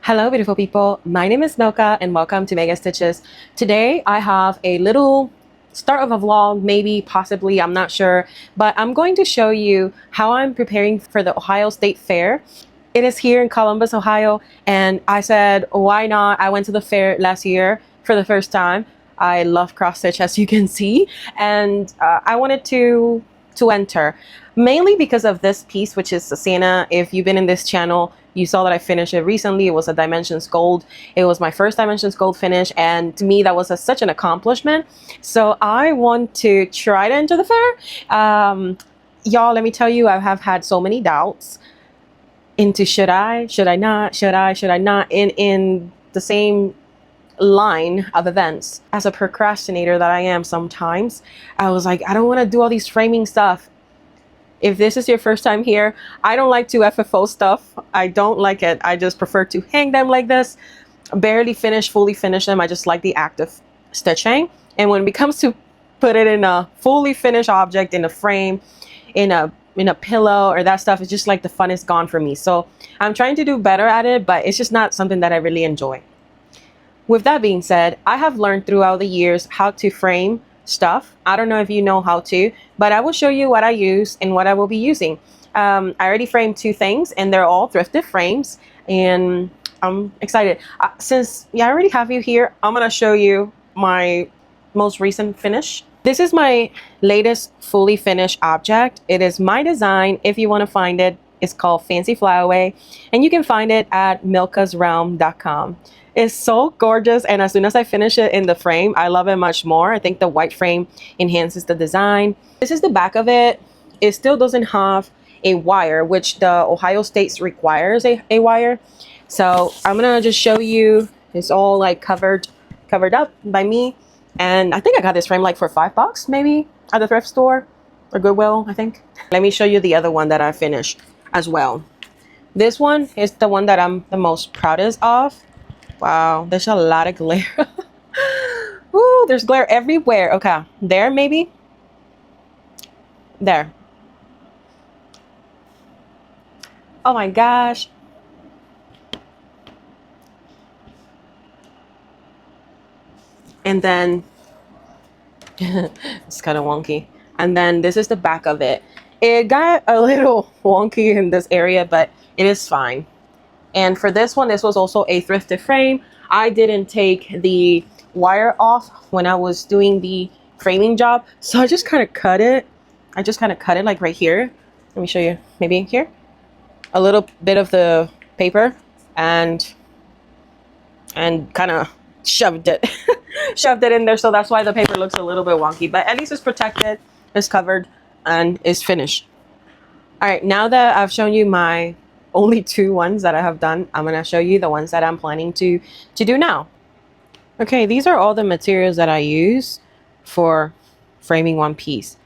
Hello, beautiful people. My name is Milka and welcome to Mega Stitches. Today I have a little start of a vlog, maybe, possibly, I'm not sure, but I'm going to show you how I'm preparing for the Ohio State Fair. It is here in Columbus, Ohio, and I said, why not? I went to the fair last year for the first time. I love cross stitch, as you can see, and I wanted to enter, mainly because of this piece, which is the Santa. If you've been in this channel, you saw that I finished it recently. It was a Dimensions Gold. It was my first Dimensions Gold finish, and to me that was such an accomplishment. So I want to try to enter the fair. Y'all, let me tell you, I have had so many doubts into should I not, in the same line of events. As a procrastinator that I am sometimes, I was like, I don't want to do all these framing stuff. If this is your first time here, I don't like to FFO stuff. I don't like it. I just prefer to hang them like this, barely finish, fully finish them. I just like the act of stitching. And when it comes to put it in a fully finished object, in a frame, in a pillow or that stuff, it's just like the fun is gone for me. So I'm trying to do better at it, but it's just not something that I really enjoy. With that being said, I have learned throughout the years how to frame stuff. I don't know if you know how to, but I will show you what I use and what I will be using. I already framed 2 things and they're all thrifted frames, and I'm excited. Since I already have you here, I'm gonna show you my most recent finish. This is my latest fully finished object. It is my design. If you want to find it, it's called Fancy Flyaway, and you can find it at milkasrealm.com. It's so gorgeous, and as soon as I finish it in the frame, I love it much more. I think the white frame enhances the design. This is the back of it. It still doesn't have a wire, which the Ohio State requires a wire. So I'm gonna just show you. It's all like covered up by me, and I think I got this frame like for $5 maybe at the thrift store or Goodwill, I think. Let me show you the other one that I finished as well. This one is the one that I'm the most proudest of. Wow, there's a lot of glare. Ooh, there's glare everywhere. Okay, there maybe. There. Oh my gosh. And then it's kind of wonky. And then this is the back of it. It got a little wonky in this area, but it is fine. And for this one, this was also a thrifted frame. I didn't take the wire off when I was doing the framing job, so I just kind of cut it. I just kind of cut it like right here. Let me show you, maybe here. A little bit of the paper and kind of shoved it. Shoved it in there, so that's why the paper looks a little bit wonky, but at least it's protected, it's covered, and is finished. All right, now that I've shown you my only 2 ones that I have done, I'm gonna show you the ones that I'm planning to do now. Okay, these are all the materials that I use for framing one piece,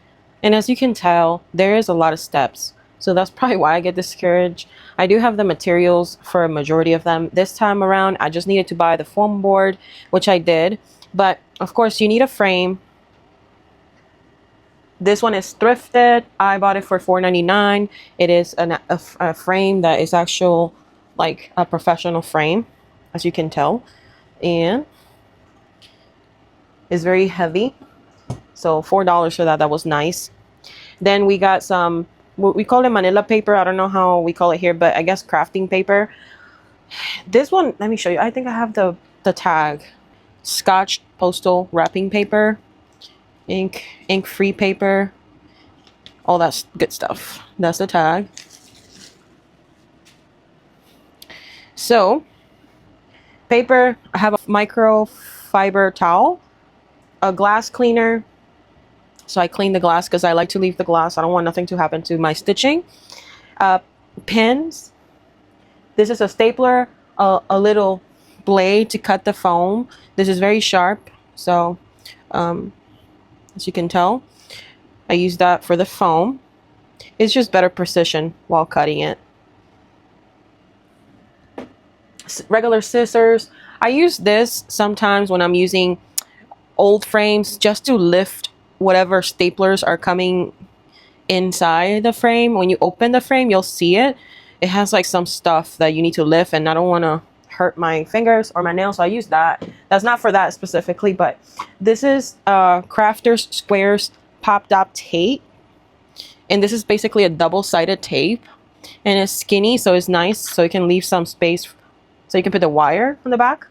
and as you can tell, there is a lot of steps, so that's probably why I get discouraged. I do have the materials for a majority of them. This time around, I just needed to buy the foam board, which I did, but of course you need a frame. This one is thrifted. I bought it for $4.99. It is a frame that is actual, like a professional frame, as you can tell, and it's very heavy. So $4 for that. That was nice. Then we got some, we call it manila paper. I don't know how we call it here, but I guess crafting paper. This one, let me show you. I think I have the tag. Scotch postal wrapping paper. Ink free paper, all that good stuff. That's the tag. So paper, I have a microfiber towel, a glass cleaner, so I clean the glass because I like to leave the glass. I don't want nothing to happen to my stitching. Pins. This is a stapler, a little blade to cut the foam. This is very sharp, so as you can tell, I use that for the foam. It's just better precision while cutting it. Regular scissors. I use this sometimes when I'm using old frames just to lift whatever staplers are coming inside the frame. When you open the frame, you'll see it. It has like some stuff that you need to lift, and I don't want to hurt my fingers or my nails, so I use that. That's not for that specifically, but this is Crafters Squares Popped Up tape, and this is basically a double-sided tape, and it's skinny, so it's nice, so you can leave some space so you can put the wire on the back.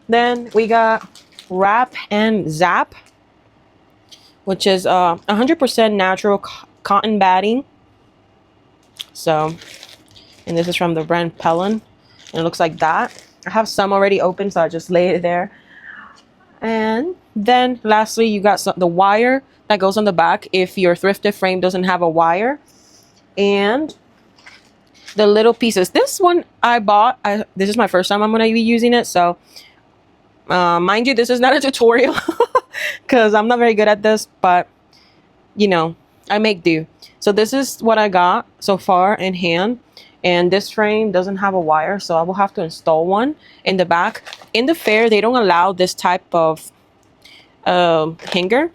Then we got Wrap and Zap, which is 100% natural cotton batting. So, and this is from the brand Pellon, and it looks like that. I have some already open, so I just lay it there. And then lastly, you got the wire that goes on the back if your thrifted frame doesn't have a wire. And the little pieces. This one I bought. This is my first time I'm going to be using it, so mind you, this is not a tutorial because I'm not very good at this, but you know, I make do. So this is what I got so far in hand, and this frame doesn't have a wire, so I will have to install one in the back. In the fair, they don't allow this type of hanger,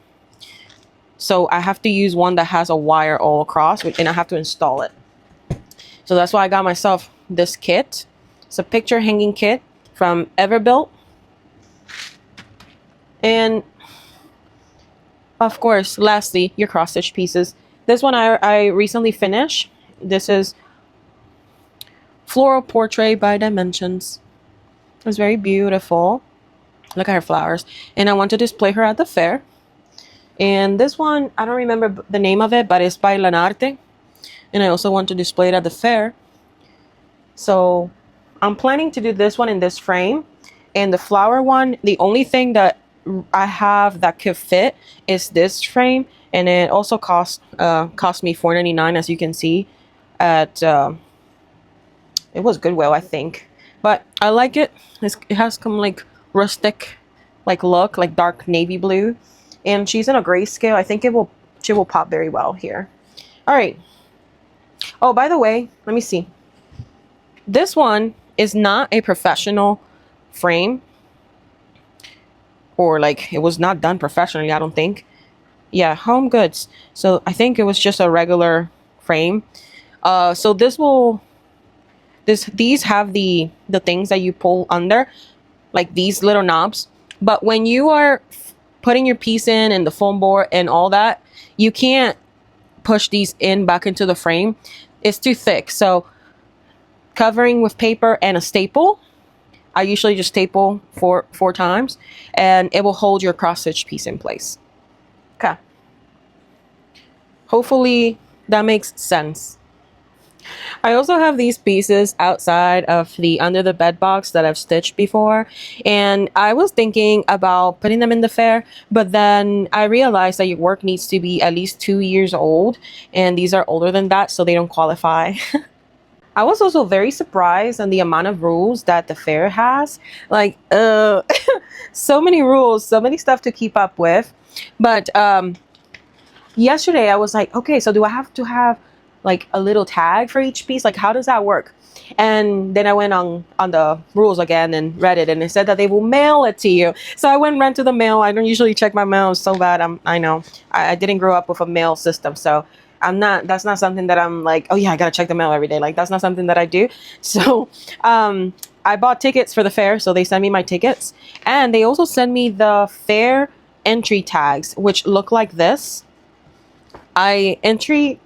so I have to use one that has a wire all across, and I have to install it. So that's why I got myself this kit. It's a picture hanging kit from Everbuilt. And of course, lastly, your cross stitch pieces. This one I recently finished. This is Floral Portrait by Dimensions. It's very beautiful. Look at her flowers. And I want to display her at the fair. And this one, I don't remember the name of it, but it's by Lanarte. And I also want to display it at the fair. So I'm planning to do this one in this frame. And the flower one, the only thing that I have that could fit is this frame, and it also cost me $4.99, as you can see at it was Goodwill, I think. But I like it. It has some like rustic like look, like dark navy blue, and she's in a grayscale. I think she will pop very well here. All right. Oh, by the way, let me see. This one is not a professional frame. Or like it was not done professionally, I don't think. Yeah, Home Goods. So I think it was just a regular frame. So these have the things that you pull under, like these little knobs. But when you are putting your piece in and the foam board and all that, you can't push these in back into the frame. It's too thick. So covering with paper and a staple. I usually just staple four times, and it will hold your cross stitch piece in place. Okay. Hopefully that makes sense. I also have these pieces outside of the under the bed box that I've stitched before, and I was thinking about putting them in the fair, but then I realized that your work needs to be at least 2 years old, and these are older than that, so they don't qualify. I was also very surprised on the amount of rules that the fair has. Like, so many rules, so many stuff to keep up with. But yesterday I was like, okay, so do I have to have like a little tag for each piece? Like, how does that work? And then I went on the rules again and read it, and it said that they will mail it to you. So I went and ran to the mail. I don't usually check my mail. It's so bad. I know. I didn't grow up with a mail system, so that's not something that I'm like, oh yeah, I gotta check the mail every day. Like, that's not something that I do. So I bought tickets for the fair, so they sent me my tickets, and they also sent me the fair entry tags, which look like this. I entry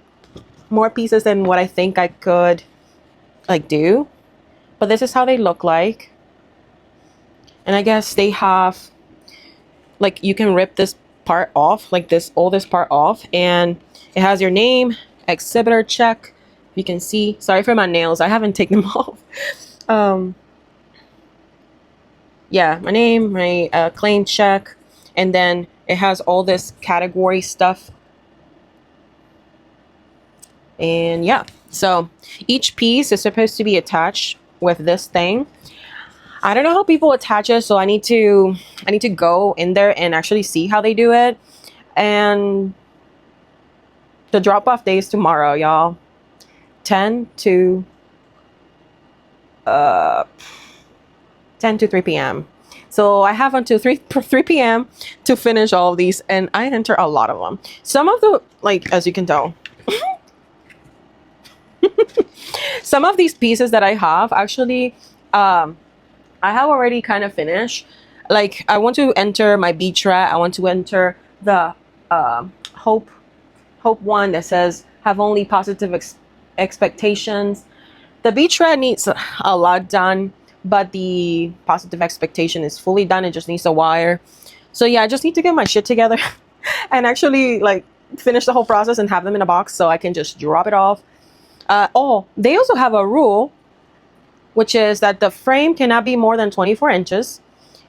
more pieces than what I think I could like do, but this is how they look like. And I guess they have like, you can rip this part off, like all this part off, and it has your name, exhibitor check. You can see, sorry for my nails, I haven't taken them off. Yeah, my name, my claim check, and then it has all this category stuff. And yeah, so each piece is supposed to be attached with this thing. I don't know how people attach it, so I need to go in there and actually see how they do it. And the drop-off day is tomorrow, y'all. 10 to 3 p.m. So I have until 3 p.m. to finish all of these, and I enter a lot of them. Some of the, like, as you can tell, some of these pieces that I have, actually, I have already kind of finished. Like, I want to enter my beach rat. I want to enter the hope one that says have only positive expectations. The beach rat needs a lot done, but the positive expectation is fully done. It just needs a wire. So yeah, I just need to get my shit together and actually like finish the whole process and have them in a box so I can just drop it off. Oh, they also have a rule, which is that the frame cannot be more than 24 inches.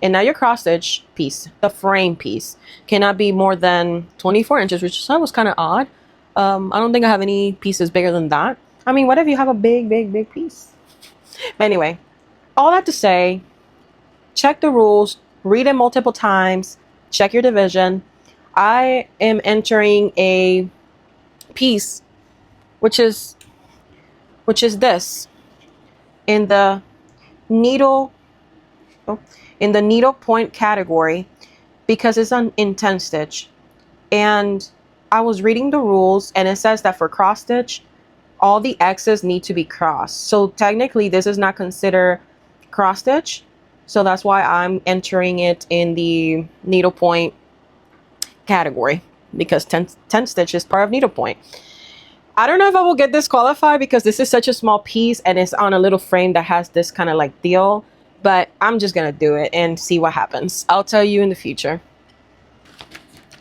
And now your cross stitch piece, the frame piece, cannot be more than 24 inches, which I was kind of odd. I don't think I have any pieces bigger than that. I mean, what if you have a big piece? But anyway, all that to say, check the rules, read it multiple times, check your division. I am entering a piece, which is this, in the needle point category, because it's in 10 stitch. And I was reading the rules, and it says that for cross stitch, all the X's need to be crossed. So technically this is not considered cross stitch. So that's why I'm entering it in the needlepoint category, because 10 stitch is part of needlepoint. I don't know if I will get disqualified because this is such a small piece and it's on a little frame that has this kind of like deal, but I'm just gonna do it and see what happens. I'll tell you in the future.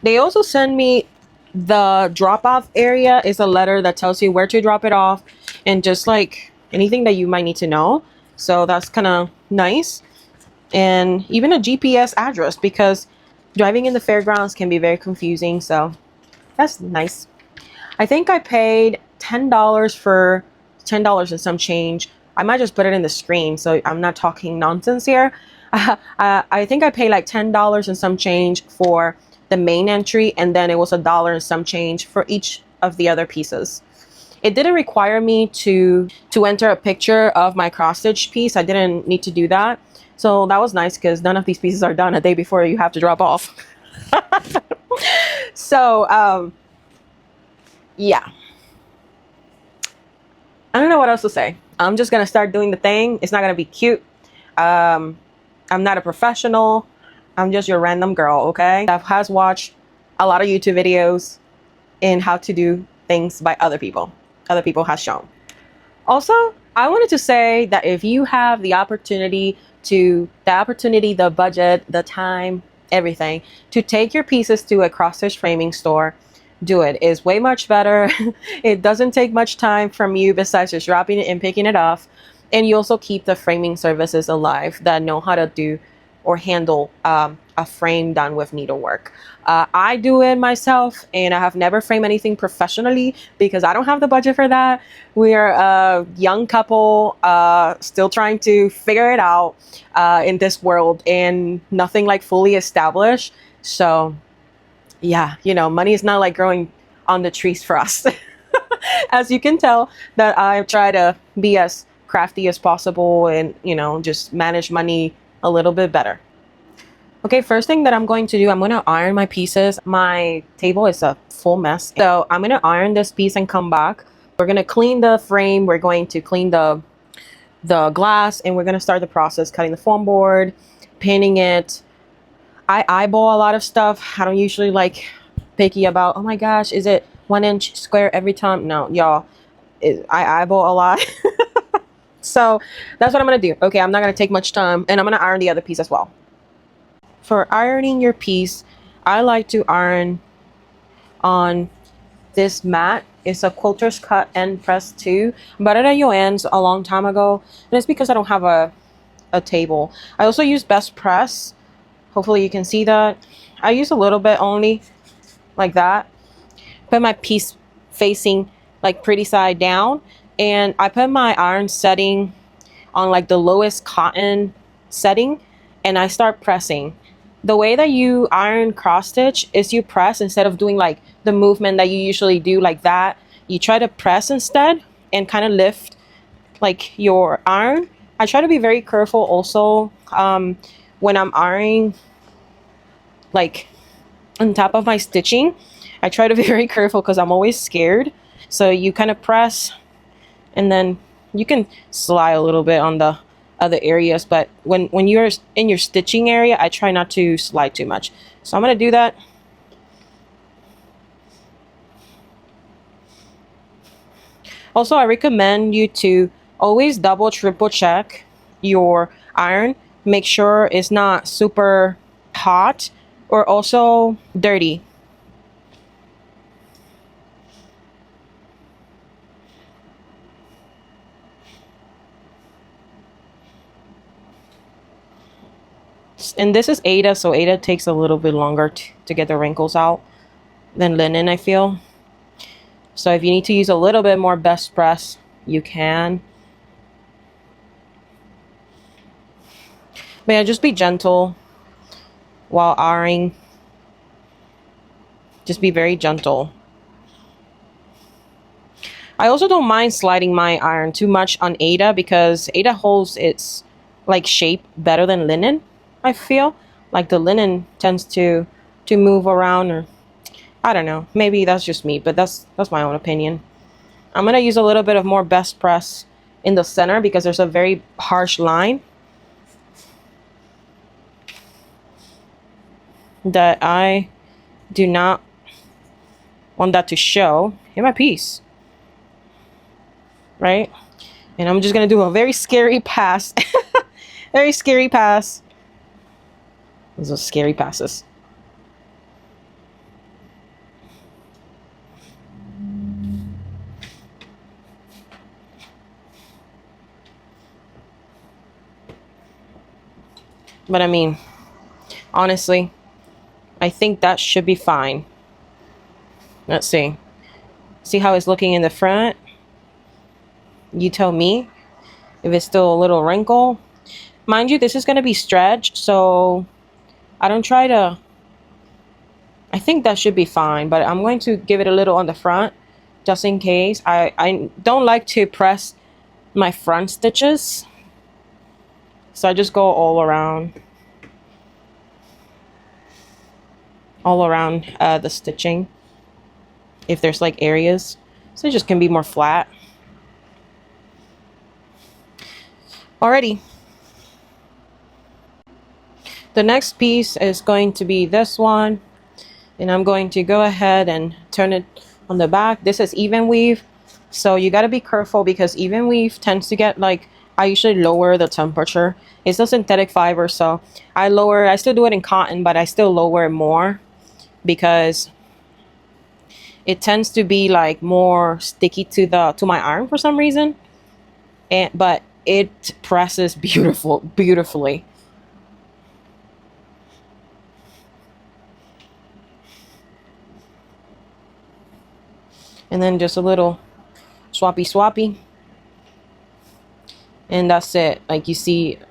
They also send me the drop off area is a letter that tells you where to drop it off and just like anything that you might need to know. So that's kind of nice. And even a GPS address, because driving in the fairgrounds can be very confusing. So that's nice. I think I paid $10 for $10 and some change. I might just put it in the screen so I'm not talking nonsense here. I think I paid like $10 and some change for the main entry, and then it was $1 and some change for each of the other pieces. It didn't require me to enter a picture of my cross stitch piece. I didn't need to do that. So that was nice because none of these pieces are done a day before you have to drop off. So, yeah. I don't know what else to say. I'm just going to start doing the thing. It's not going to be cute. I'm not a professional. I'm just your random girl, okay? That has watched a lot of YouTube videos in how to do things by other people. Other people has shown. Also, I wanted to say that if you have the opportunity, the budget, the time, everything, to take your pieces to a cross stitch framing store, do it. It's way much better. It doesn't take much time from you besides just dropping it and picking it off. And you also keep the framing services alive that know how to do or handle a frame done with needlework. I do it myself, and I have never framed anything professionally because I don't have the budget for that. We are a young couple still trying to figure it out in this world, and nothing like fully established. So yeah, you know, money is not like growing on the trees for us. As you can tell, that I try to be as crafty as possible and, you know, just manage money a little bit better. Okay, first thing that I'm going to do, I'm going to iron my pieces. My table is a full mess. So I'm going to iron this piece and come back. We're going to clean the frame. We're going to clean the glass, and we're going to start the process, cutting the foam board, pinning it. I eyeball a lot of stuff. I don't usually like picky about, oh my gosh, is it 1 inch square every time? No, y'all, I eyeball a lot. So that's what I'm going to do. Okay, I'm not going to take much time, and I'm going to iron the other piece as well. For ironing your piece, I like to iron on this mat. It's a quilter's cut end press 2. I bought it at Joann's a long time ago, and it's because I don't have a table. I also use Best Press. Hopefully you can see that. I use a little bit only, like that. Put my piece facing like pretty side down, and I put my iron setting on like the lowest cotton setting, and I start pressing. The way that you iron cross stitch is you press instead of doing like the movement that you usually do like that. You try to press instead and kind of lift like your iron. I try to be very careful also when I'm ironing like on top of my stitching. I try to be very careful because I'm always scared. So you kind of press, and then you can slide a little bit on the other areas, but when you're in your stitching area, I try not to slide too much. So I'm going to do that. Also, I recommend you to always double, triple check your iron. Make sure it's not super hot or also dirty. And this is Aida, so Aida takes a little bit longer to get the wrinkles out than linen, I feel. So if you need to use a little bit more best press, you can. But yeah, just be gentle while ironing. Just be very gentle. I also don't mind sliding my iron too much on Aida because Aida holds its like shape better than linen. I feel like the linen tends to move around, or I don't know, maybe that's just me, but that's my own opinion. I'm gonna use a little bit of more best press in the center because there's a very harsh line that I do not want that to show in my piece, right? And I'm just gonna do a very scary pass. Very scary pass. Those are scary passes. But I mean, honestly, I think that should be fine. Let's see. See how it's looking in the front? You tell me if it's still a little wrinkle. Mind you, this is going to be stretched, so I don't try to... I think that should be fine, but I'm going to give it a little on the front just in case. I don't like to press my front stitches, so I just go all around the stitching if there's like areas, so it just can be more flat. Alrighty, the next piece is going to be this one, and I'm going to go ahead and turn it on the back. This is even weave, so you got to be careful because even weave tends to get like, I usually lower the temperature. It's a synthetic fiber, so I still do it in cotton, but I still lower it more because it tends to be like more sticky to my iron for some reason, but it presses beautifully. And then just a little swappy, and that's it. Like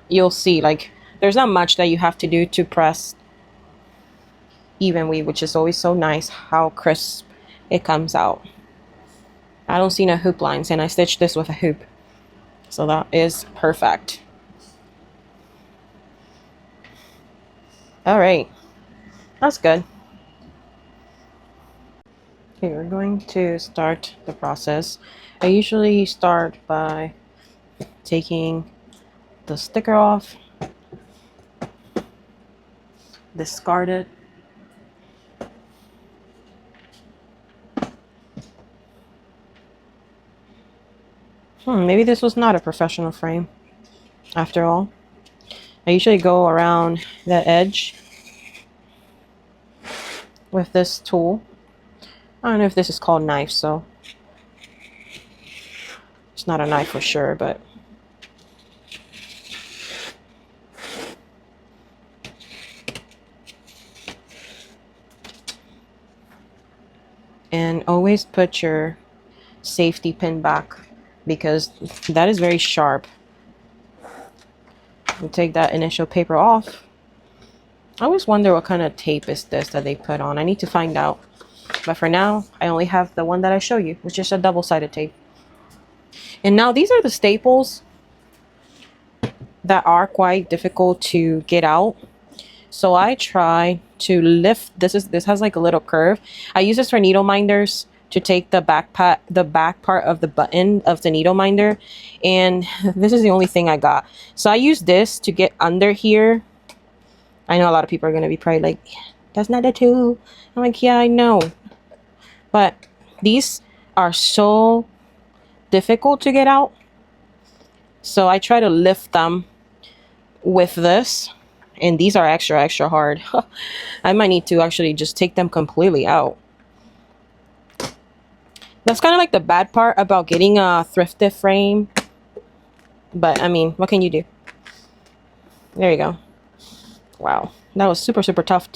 you'll see like there's not much that you have to do to press even weave, which is always so nice how crisp it comes out. I don't see no hoop lines, and I stitched this with a hoop, so that is perfect. All right, that's good. Okay, we're going to start the process. I usually start by taking the sticker off, discard it, maybe this was not a professional frame after all. I usually go around the edge with this tool. I don't know if this is called knife, so it's not a knife for sure, but and always put your safety pin back because that is very sharp. We'll take that initial paper off. I always wonder what kind of tape is this that they put on. I need to find out. But for now, I only have the one that I show you, which is a double-sided tape. And now these are the staples that are quite difficult to get out. So I try to lift, this has like a little curve. I use this for needle minders to take the back part of the button of the needle minder, and this is the only thing I got. So I use this to get under here. I know a lot of people are going to be probably like, that's not a tool. I'm like, yeah, I know. But these are so difficult to get out. So I try to lift them with this. And these are extra hard. I might need to actually just take them completely out. That's kind of like the bad part about getting a thrifted frame. But, I mean, what can you do? There you go. Wow. That was super tough.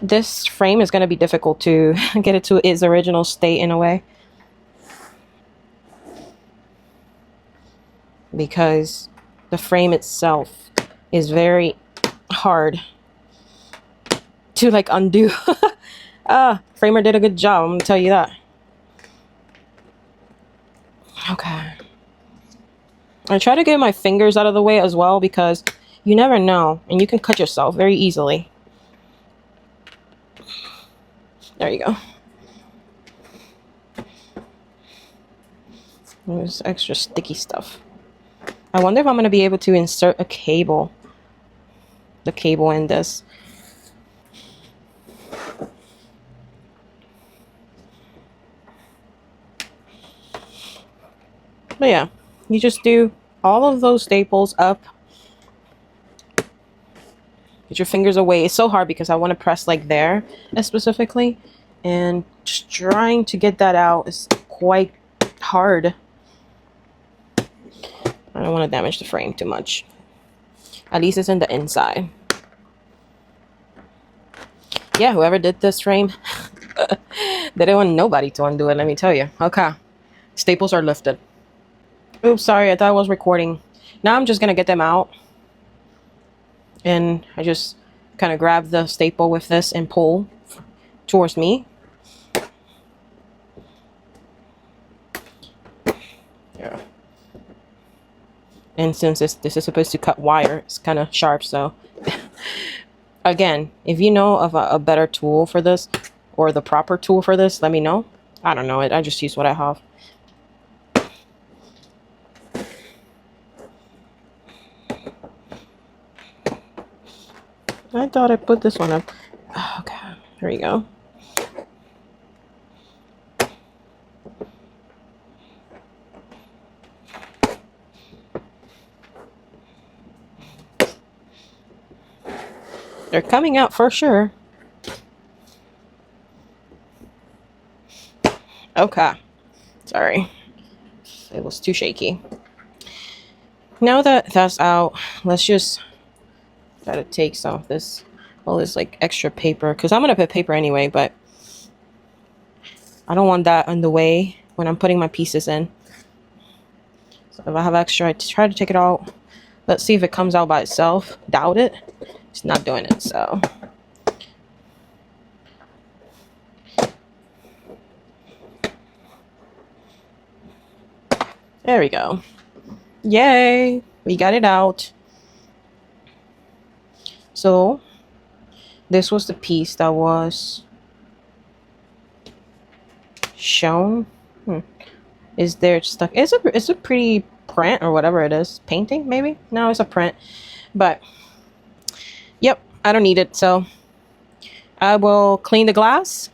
This frame is going to be difficult to get it to its original state in a way. Because the frame itself is very hard to like undo. Framer did a good job, I'm going to tell you that. Okay. I try to get my fingers out of the way as well because you never know and you can cut yourself very easily. There you go. There's extra sticky stuff. I wonder if I'm going to be able to insert a cable. The cable in this. But yeah, you just do all of those staples up. Get your fingers away. It's so hard because I want to press like there specifically. And just trying to get that out is quite hard. I don't want to damage the frame too much. At least it's in the inside. Yeah, whoever did this frame, they didn't want nobody to undo it, let me tell you. Okay, staples are lifted. Oops, sorry, I thought I was recording. Now I'm just going to get them out. And I just kind of grab the staple with this and pull towards me. Yeah. And since this is supposed to cut wire, it's kind of sharp, so again, if you know of a better tool for this or the proper tool for this, let me know. I don't know it. I just use what I have. I thought I put this one up. Okay, here we go. They're coming out for sure. Okay. Sorry. It was too shaky. Now that that's out, let's just try to take some of this, all this like extra paper, because I'm going to put paper anyway, but I don't want that in the way when I'm putting my pieces in. So if I have extra, I try to take it out. Let's see if it comes out by itself. Doubt it. It's not doing it, so. There we go. Yay! We got it out. So, this was the piece that was shown. Is there stuff? It's a pretty print or whatever it is. Painting, maybe? No, it's a print. But, yep, I don't need it. So, I will clean the glass.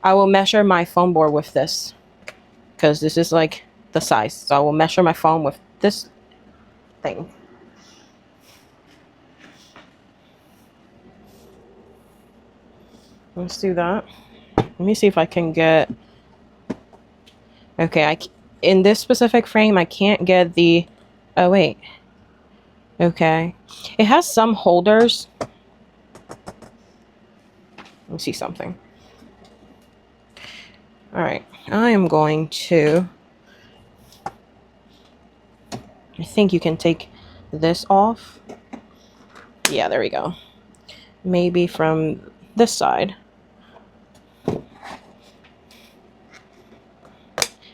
I will measure my foam board with this. Because this is like the size. So, I will measure my foam with this thing. Let's do that. Let me see if I can get... Okay, in this specific frame, I can't get the... Oh, wait. Okay. It has some holders. Let me see something. Alright. I am going to... I think you can take this off. Yeah, there we go. Maybe from this side.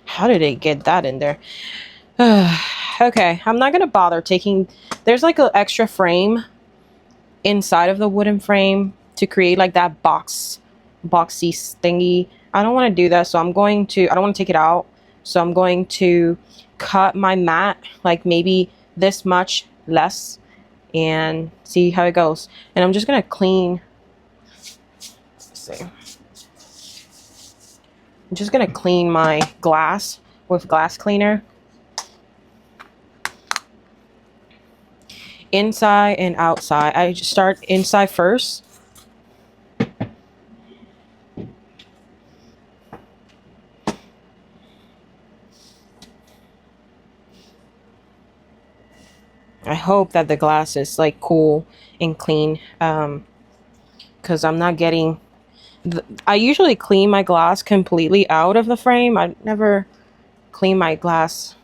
How did they get that in there? Okay, I'm not gonna bother taking... There's like an extra frame inside of the wooden frame to create like that boxy thingy. I don't want to do that, so I don't want to take it out. So I'm going to cut my mat like maybe this much less and see how it goes. And I'm just gonna clean, let's see. I'm just gonna clean my glass with glass cleaner. Inside and outside. I just start inside first. I hope that the glass is like cool and clean, because I'm not getting I usually clean my glass completely out of the frame. I never clean my glass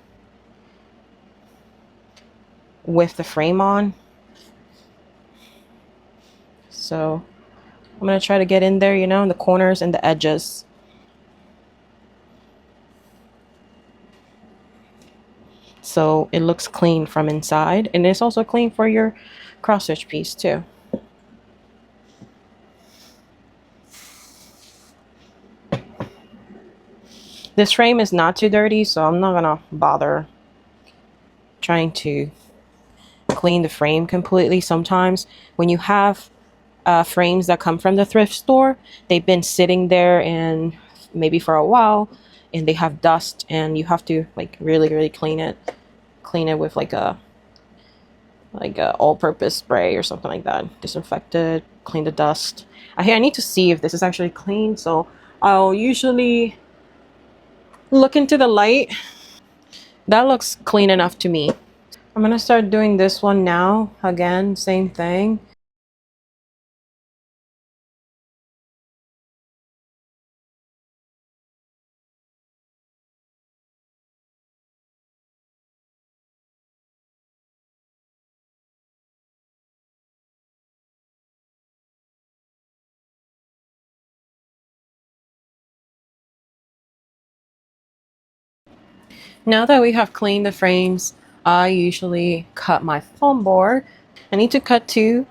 with the frame on. So I'm gonna try to get in there, you know, in the corners and the edges. So it looks clean from inside, and it's also clean for your cross stitch piece too. This frame is not too dirty, so I'm not gonna bother trying to clean the frame completely. Sometimes when you have frames that come from the thrift store, they've been sitting there and maybe for a while, and they have dust, and you have to like really clean it with like a all-purpose spray or something like that. Disinfect it, clean the dust. I need to see if this is actually clean, so I'll usually look into the light. That looks clean enough to me. I'm gonna start doing this one now. Again, same thing. Now that we have cleaned the frames, I usually cut my foam board. I need to cut two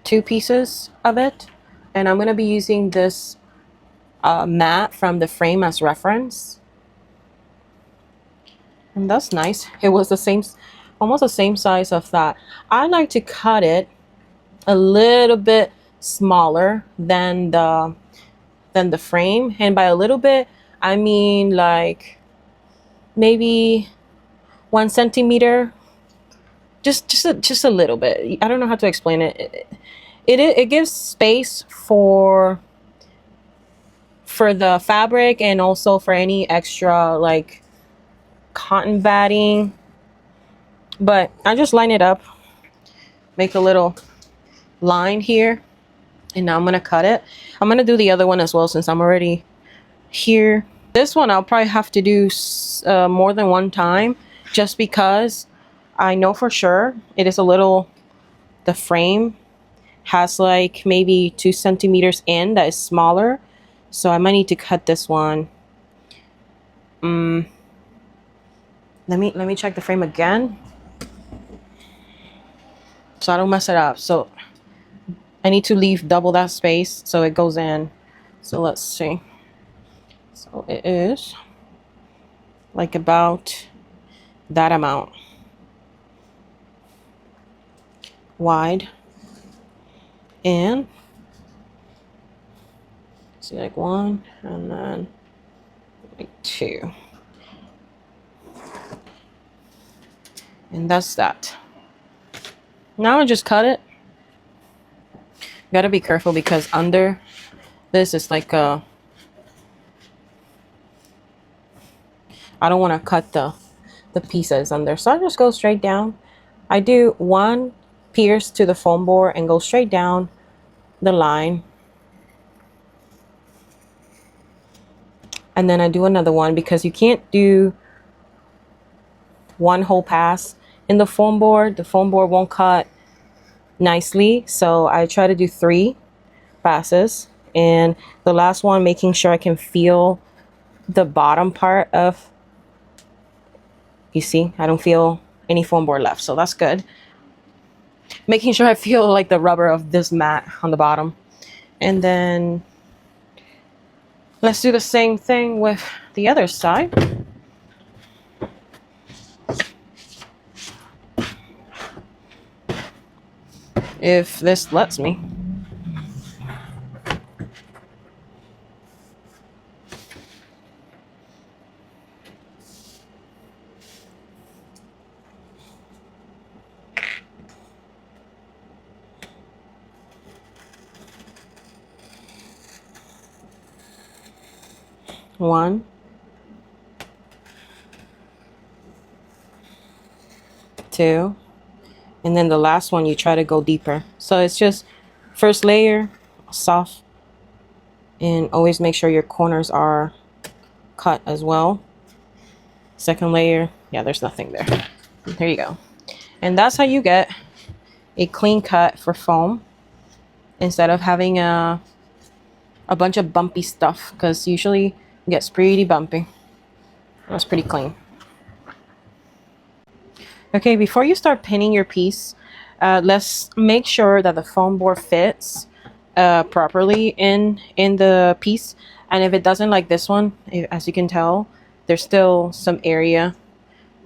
pieces of it, and I'm gonna be using this mat from the frame as reference. And that's nice. It was the same, almost the same size of that. I like to cut it a little bit smaller than the frame, and by a little bit I mean like maybe 1 centimeter, just a little bit. I don't know how to explain it. It gives space for the fabric, and also for any extra like cotton batting. But I just line it up, make a little line here, and now I'm gonna cut it. I'm gonna do the other one as well since I'm already here. This one I'll probably have to do more than one time, just because I know for sure it is a little, the frame has like maybe 2 centimeters in that is smaller, so I might need to cut this one. Let me check the frame again so I don't mess it up. So I need to leave double that space so it goes in. So let's see. So it is like about that amount wide, and see, like 1 and then like 2, and that's that. Now I just cut it. Gotta be careful because under this is like a, I don't want to cut the pieces under, so I just go straight down. I do 1 pierce to the foam board and go straight down the line, and then I do another one because you can't do 1 whole pass in the foam board. The foam board won't cut nicely, so I try to do 3 passes, and the last one making sure I can feel the bottom part of, you see, I don't feel any foam board left, so that's good. Making sure I feel like the rubber of this mat on the bottom, and then Let's do the same thing with the other side. If this lets me. One, two, and then the last one you try to go deeper. So it's just first layer, soft, and always make sure your corners are cut as well. Second layer, yeah, there's nothing there. There you go. And that's how you get a clean cut for foam instead of having a bunch of bumpy stuff, because usually it gets pretty bumpy. That's pretty clean. Okay, before you start pinning your piece, let's make sure that the foam board fits properly in the piece. And if it doesn't, like this one, as you can tell, there's still some area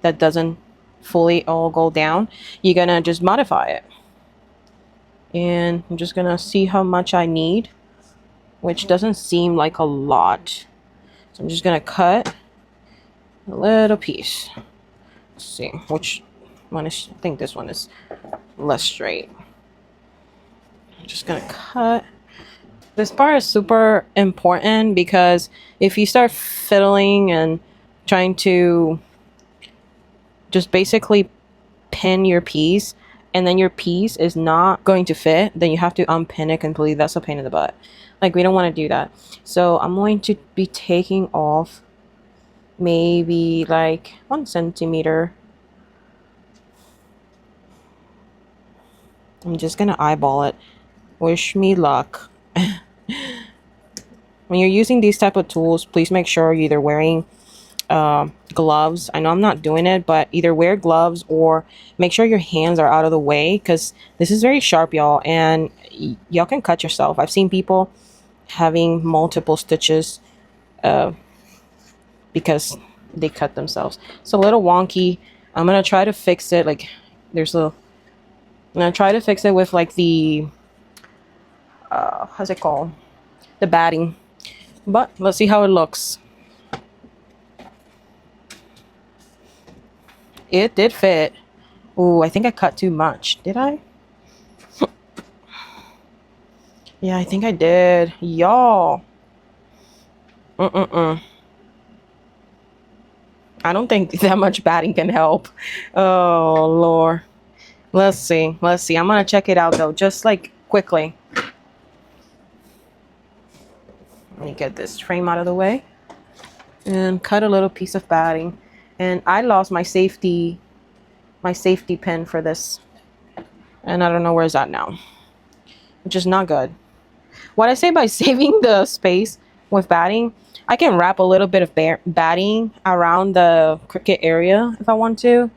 that doesn't fully all go down. You're gonna just modify it. And I'm just gonna see how much I need, which doesn't seem like a lot. So I'm just gonna cut a little piece. Let's see which one is, I think this one is less straight. I'm just gonna cut. This part is super important because if you start fiddling and trying to just basically pin your piece and then your piece is not going to fit, then you have to unpin it completely. That's a pain in the butt. Like, we don't want to do that. So I'm going to be taking off maybe like 1 centimeter. I'm just gonna eyeball it. Wish me luck. When you're using these type of tools, please make sure you're either wearing gloves. I know I'm not doing it, but either wear gloves or make sure your hands are out of the way, because this is very sharp, y'all, and y'all can cut yourself. I've seen people having multiple stitches because they cut themselves. It's a little wonky. I'm gonna try to fix it. Like, I'm gonna try to fix it with like the how's it called, the batting. But let's see how it looks. It did fit. Ooh, I think I cut too much. Did I? Yeah, I think I did. Y'all. I don't think that much batting can help. Oh, Lord. Let's see. Let's see. I'm going to check it out, though, just like quickly. Let me get this frame out of the way and cut a little piece of batting. And I lost my safety pin for this, and I don't know where it's at now, which is not good. What I say by saving the space with batting, I can wrap a little bit of batting around the cricket area if I want to.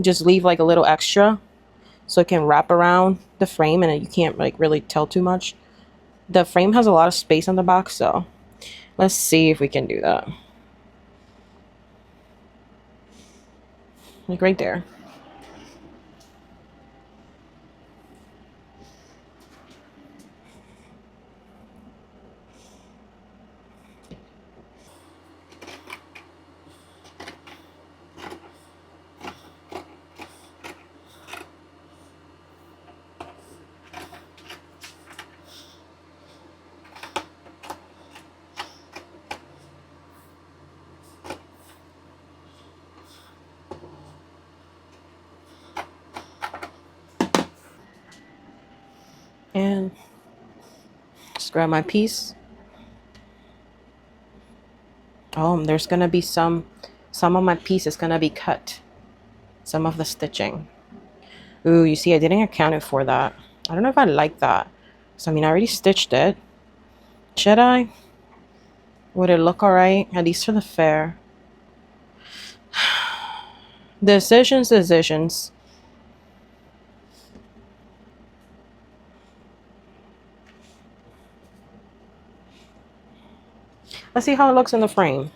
Just leave like a little extra so it can wrap around the frame and you can't like really tell too much. The frame has a lot of space on the back, so let's see if we can do that. Like right there. And just grab my piece. Oh, there's gonna be some of my piece is gonna be cut. Some of the stitching. Ooh, you see, I didn't account for that. I don't know if I like that. So I mean, I already stitched it. Should I? Would it look alright? At least for the fair. Decisions. Let's see how it looks in the frame.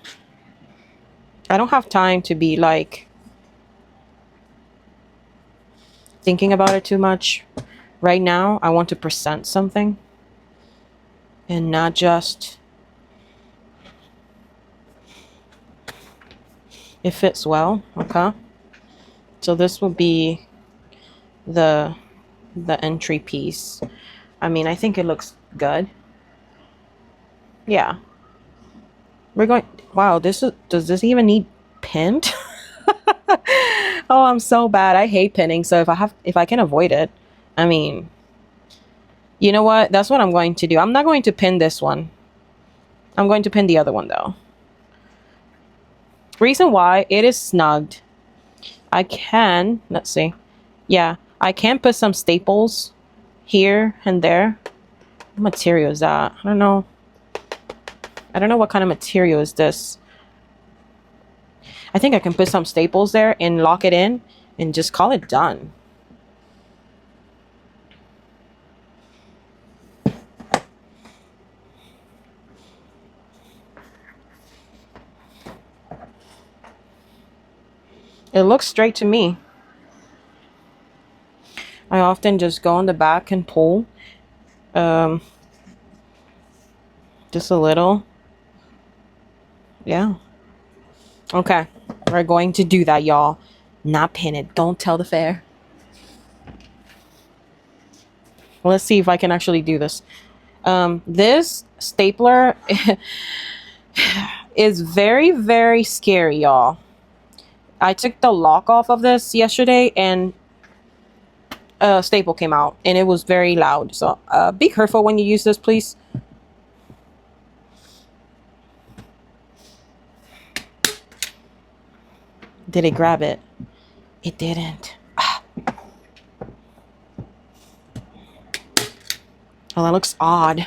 I don't have time to be like thinking about it too much. Right now, I want to present something and not just... It fits well, okay? So this will be the entry piece. I mean, I think it looks good. Yeah. We're going... Wow, does this even need pinned? Oh, I'm so bad. I hate pinning. So if I can avoid it, I mean, you know what? That's what I'm going to do. I'm not going to pin this one. I'm going to pin the other one though. Reason why, it is snugged. I can, let's see. Yeah, I can put some staples here and there. What material is that? I don't know. I don't know what kind of material is this. I think I can put some staples there and lock it in and just call it done. It looks straight to me. I often just go on the back and pull. Just a little. Yeah. Okay. We're going to do that, y'all. Not pin it. Don't tell the fair. Let's see if I can actually do this. This stapler is very, very scary, y'all. I took the lock off of this yesterday and a staple came out and it was very loud. So be careful when you use this, please. Did it grab it? It didn't. Ah. Well, that looks odd.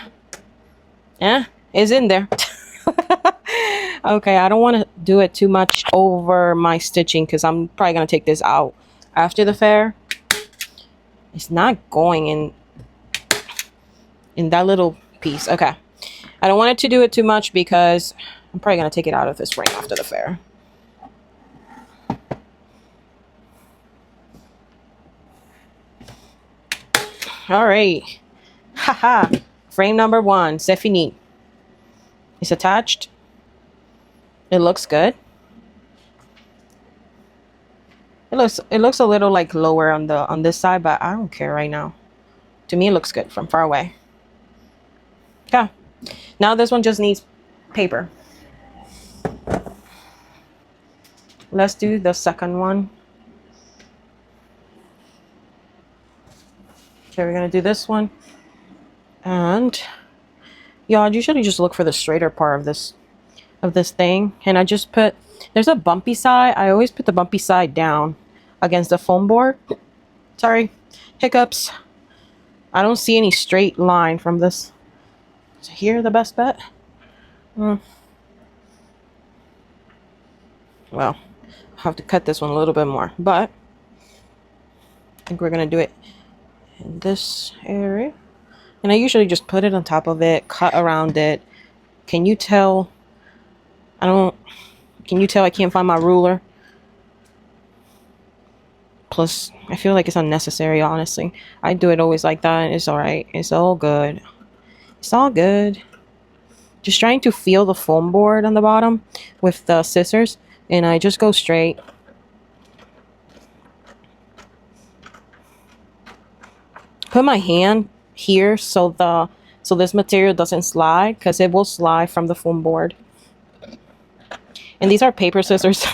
Yeah, it's in there. Okay, I don't want to do it too much over my stitching because I'm probably going to take this out after the fair. It's not going in that little piece. Okay. I don't want it to do it too much because I'm probably going to take it out of this frame after the fair. All right. Haha. Frame number 1. C'est fini. It's attached. It looks good. It looks a little like lower on this side, but I don't care right now. To me, it looks good from far away. Okay. Now this one just needs paper. Let's do the second one. Okay, we're gonna do this one. And y'all usually just look for the straighter part of this thing. And I just put, there's a bumpy side. I always put the bumpy side down against the foam board. Sorry, hiccups. I don't see any straight line from this. Is here the best bet? Well, I'll have to cut this one a little bit more, but I think we're gonna do it in this area. And I usually just put it on top of it, cut around it. Can you tell? Can you tell I can't find my ruler? Plus, I feel like it's unnecessary, honestly. I do it always like that. It's alright. It's all good. It's all good. Just trying to feel the foam board on the bottom with the scissors. And I just go straight. Put my hand here so this material doesn't slide, because it will slide from the foam board. And these are paper scissors,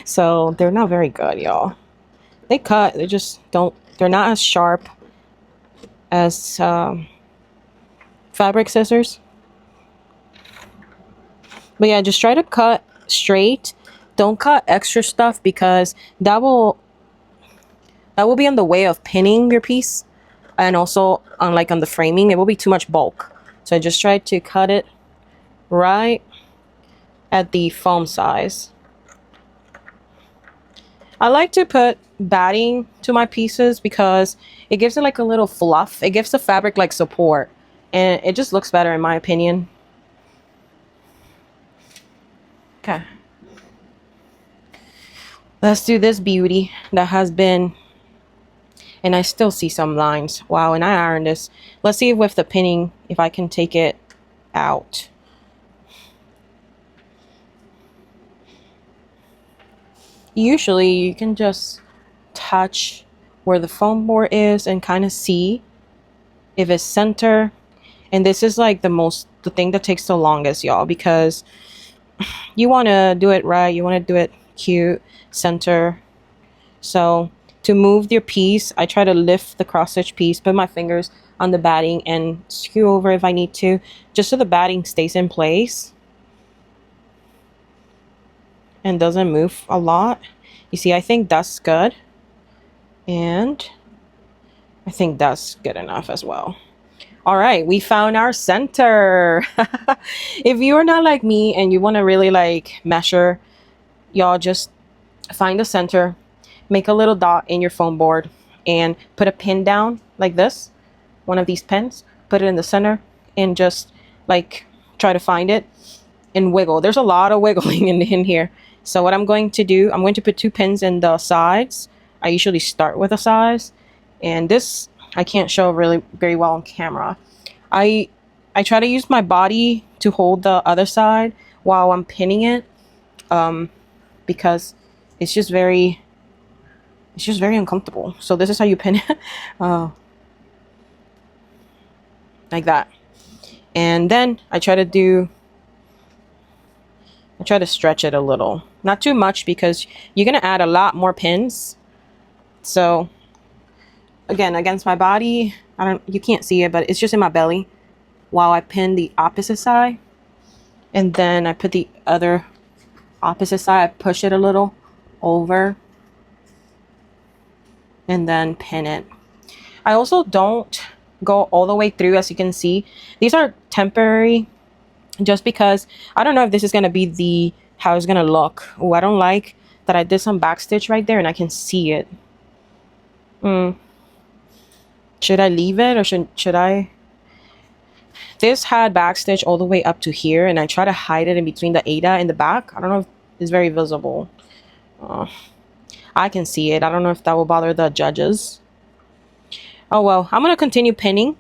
so they're not very good, y'all. They cut, they just don't, they're not as sharp as fabric scissors. But yeah, just try to cut straight. Don't cut extra stuff, because that will be in the way of pinning your piece. And also, unlike on the framing, it will be too much bulk. So I just try to cut it right at the foam size. I like to put batting to my pieces because it gives it like a little fluff. It gives the fabric like support. And it just looks better in my opinion. Okay. Let's do this beauty that has been, and I still see some lines. Wow, and I ironed this. Let's see with the pinning, if I can take it out. Usually you can just touch where the foam board is and kind of see if it's center. And this is like the thing that takes the longest, y'all, because you want to do it right. You want to do it cute, center. So to move your piece, I try to lift the cross stitch piece, put my fingers on the batting and screw over if I need to, just so the batting stays in place and doesn't move a lot. You see, I think that's good. And I think that's good enough as well. All right, we found our center. If you are not like me and you want to really like measure, y'all just find the center, make a little dot in your foam board and put a pin down like this, one of these pins, put it in the center and just like try to find it and wiggle. There's a lot of wiggling in here. So what I'm going to do, I'm going to put 2 pins in the sides. I usually start with the sides, and this I can't show really very well on camera. I try to use my body to hold the other side while I'm pinning it, because it's just very uncomfortable. So this is how you pin it, like that. And then I try to stretch it a little, not too much, because you're gonna add a lot more pins. So again, against my body, you can't see it, but it's just in my belly while I pin the opposite side. And then I put the other opposite side, I push it a little over and then pin it. I also don't go all the way through. As you can see, these are temporary, just because I don't know if this is going to be how it's going to look. Oh, I don't like that I did some backstitch right there and I can see it. Should I leave it or should I? This had backstitch all the way up to here, and I try to hide it in between the Ada and the back. I don't know if it's very visible. I can see it. I don't know if that will bother the judges. Oh well, I'm going to continue pinning.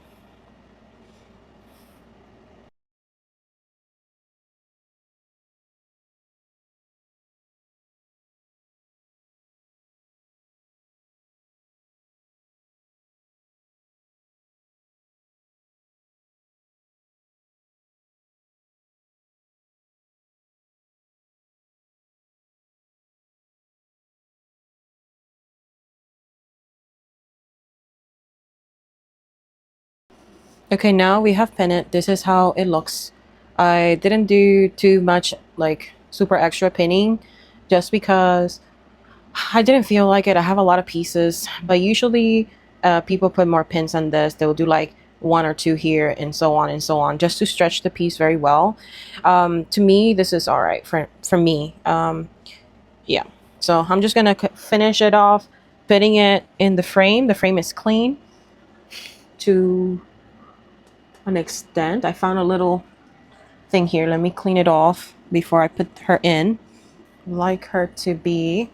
Okay, now we have pinned it. This is how it looks. I didn't do too much like super extra pinning, just because I didn't feel like it. I have a lot of pieces, but usually people put more pins on this. They'll do like 1 or 2 here and so on, just to stretch the piece very well. To me, this is all right for me. Yeah, so I'm just gonna finish it off, putting it in the frame. The frame is clean to an extent. I found a little thing here. Let me clean it off before I put her in. I like her to be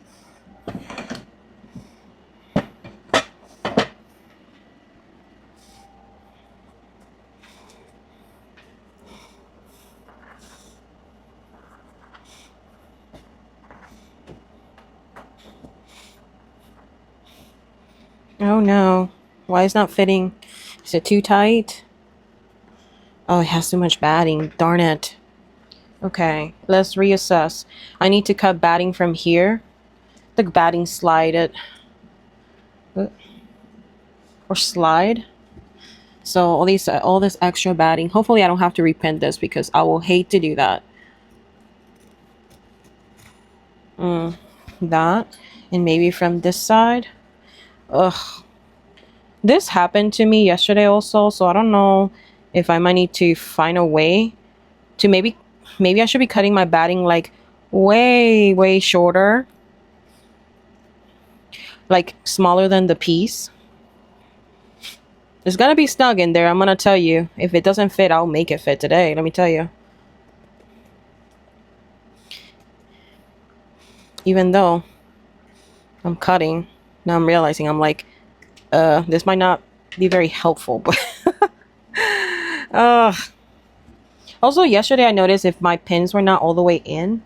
oh no, why is it not fitting? Is it too tight? Oh, it has too much batting, darn it. Okay, let's reassess. I need to cut batting from here. The batting slide it. Or slide. So all this extra batting. Hopefully I don't have to reprint this, because I will hate to do that. That. And maybe from this side. Ugh. This happened to me yesterday also, so I don't know if I might need to find a way to maybe I should be cutting my batting like way shorter, like smaller than the piece. It's gonna be snug in there, I'm gonna tell you. If it doesn't fit, I'll make it fit today, let me tell you. even though I'm cutting, now I'm realizing I'm like, this might not be very helpful, but also yesterday I noticed if my pins were not all the way in,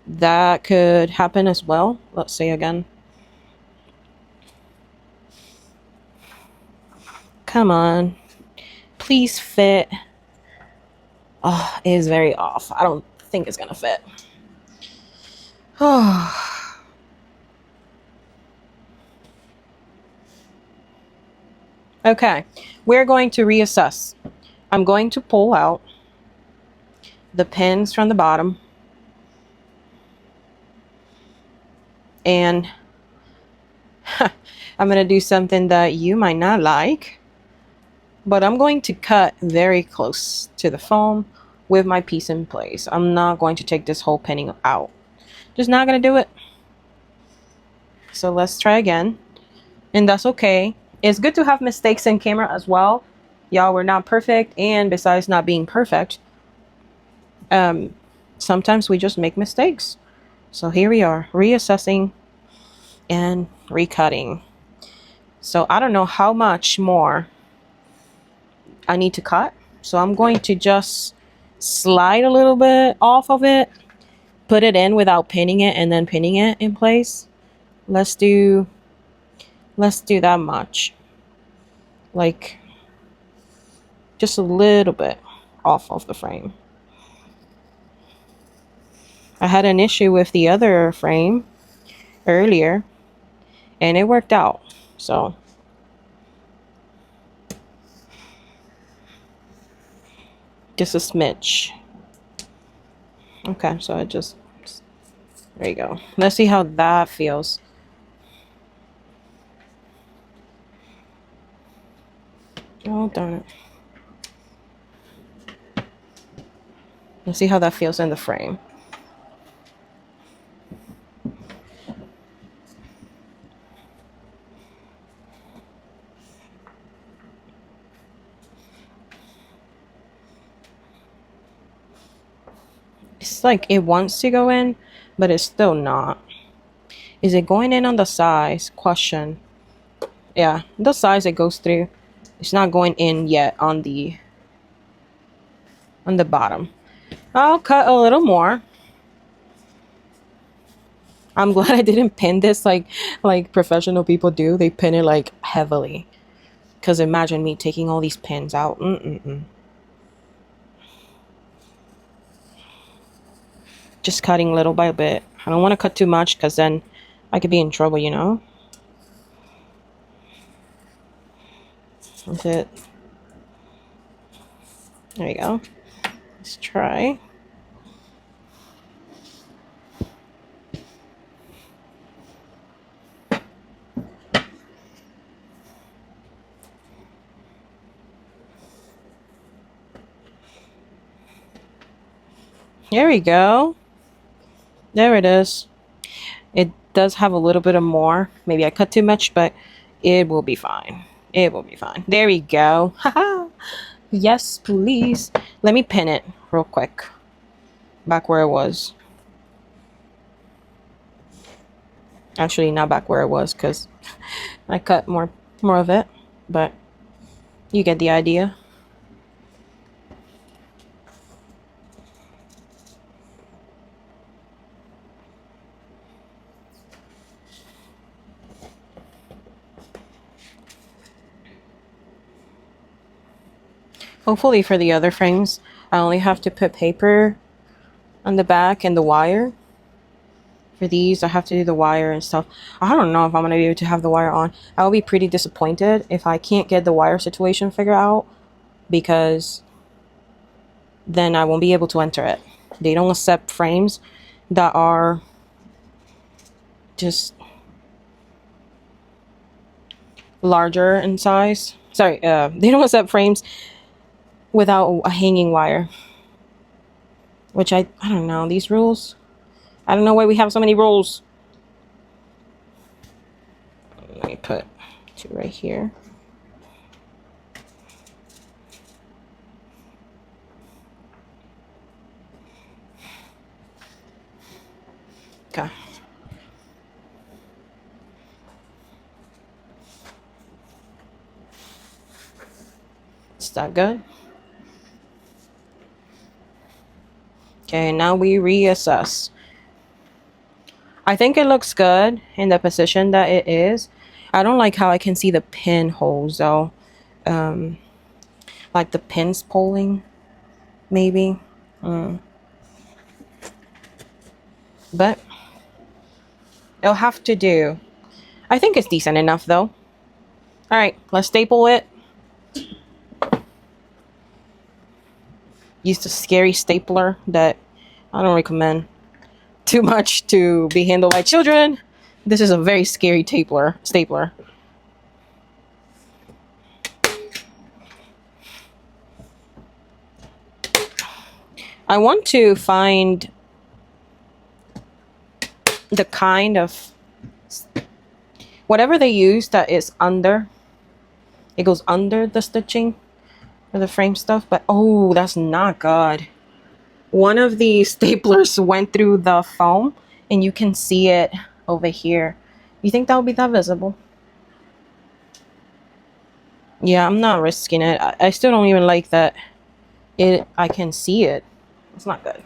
that could happen as well. Let's see again. Come on, please fit. Oh, it is very off. I don't think it's gonna fit. Oh. Okay, we're going to reassess. I'm going to pull out the pins from the bottom, and I'm going to do something that you might not like, but I'm going to cut very close to the foam with my piece in place. I'm not going to take this whole pinning out. Just not going to do it. So let's try again, and that's okay. It's good to have mistakes in camera as well. Y'all, we're not perfect, and besides not being perfect, sometimes we just make mistakes. So here we are, reassessing and recutting. So I don't know how much more I need to cut. So I'm going to just slide a little bit off of it, put it in without pinning it, and then pinning it in place. Let's do that much. Like just a little bit off of the frame. I had an issue with the other frame earlier and it worked out. So just a smidge. Okay, so there you go. Let's see how that feels. Oh, darn it. Let's see how that feels in the frame. It's like it wants to go in, but it's still not. Is it going in on the size? Question. Yeah, the size it goes through. It's not going in yet on the bottom. I'll cut a little more. I'm glad I didn't pin this like professional people do. They pin it like heavily. Because imagine me taking all these pins out. Just cutting little by bit. I don't want to cut too much because then I could be in trouble, you know? That's it. There you go. Let's try. There we go. There it is. It does have a little bit of more. Maybe I cut too much, but it will be fine. It will be fine. There we go. Haha. Yes, please. Let me pin it real quick. Back where it was. Actually, not back where it was because I cut more of it. But you get the idea. Hopefully for the other frames, I only have to put paper on the back and the wire. For these, I have to do the wire and stuff. I don't know if I'm going to be able to have the wire on. I will be pretty disappointed if I can't get the wire situation figured out, because then I won't be able to enter it. They don't accept frames that are just larger in size. Sorry, they don't accept frames without a hanging wire. Which I don't know, these rules. I don't know why we have so many rules. Let me put two right here. Okay. Is that good? Okay, now we reassess. I think it looks good in the position that it is. I don't like how I can see the pinholes though. Like the pins pulling, maybe. But it'll have to do. I think it's decent enough though. Alright, let's staple it. Used a scary stapler that I don't recommend too much to be handled by children. This is a very scary stapler. I want to find the kind of whatever they use that is under. It goes under the stitching or the frame stuff, but oh, that's not good. One of the staplers went through the foam and you can see it over here. You think that would be that visible? Yeah, I'm not risking it. I still don't even like that I can see it. It's not good.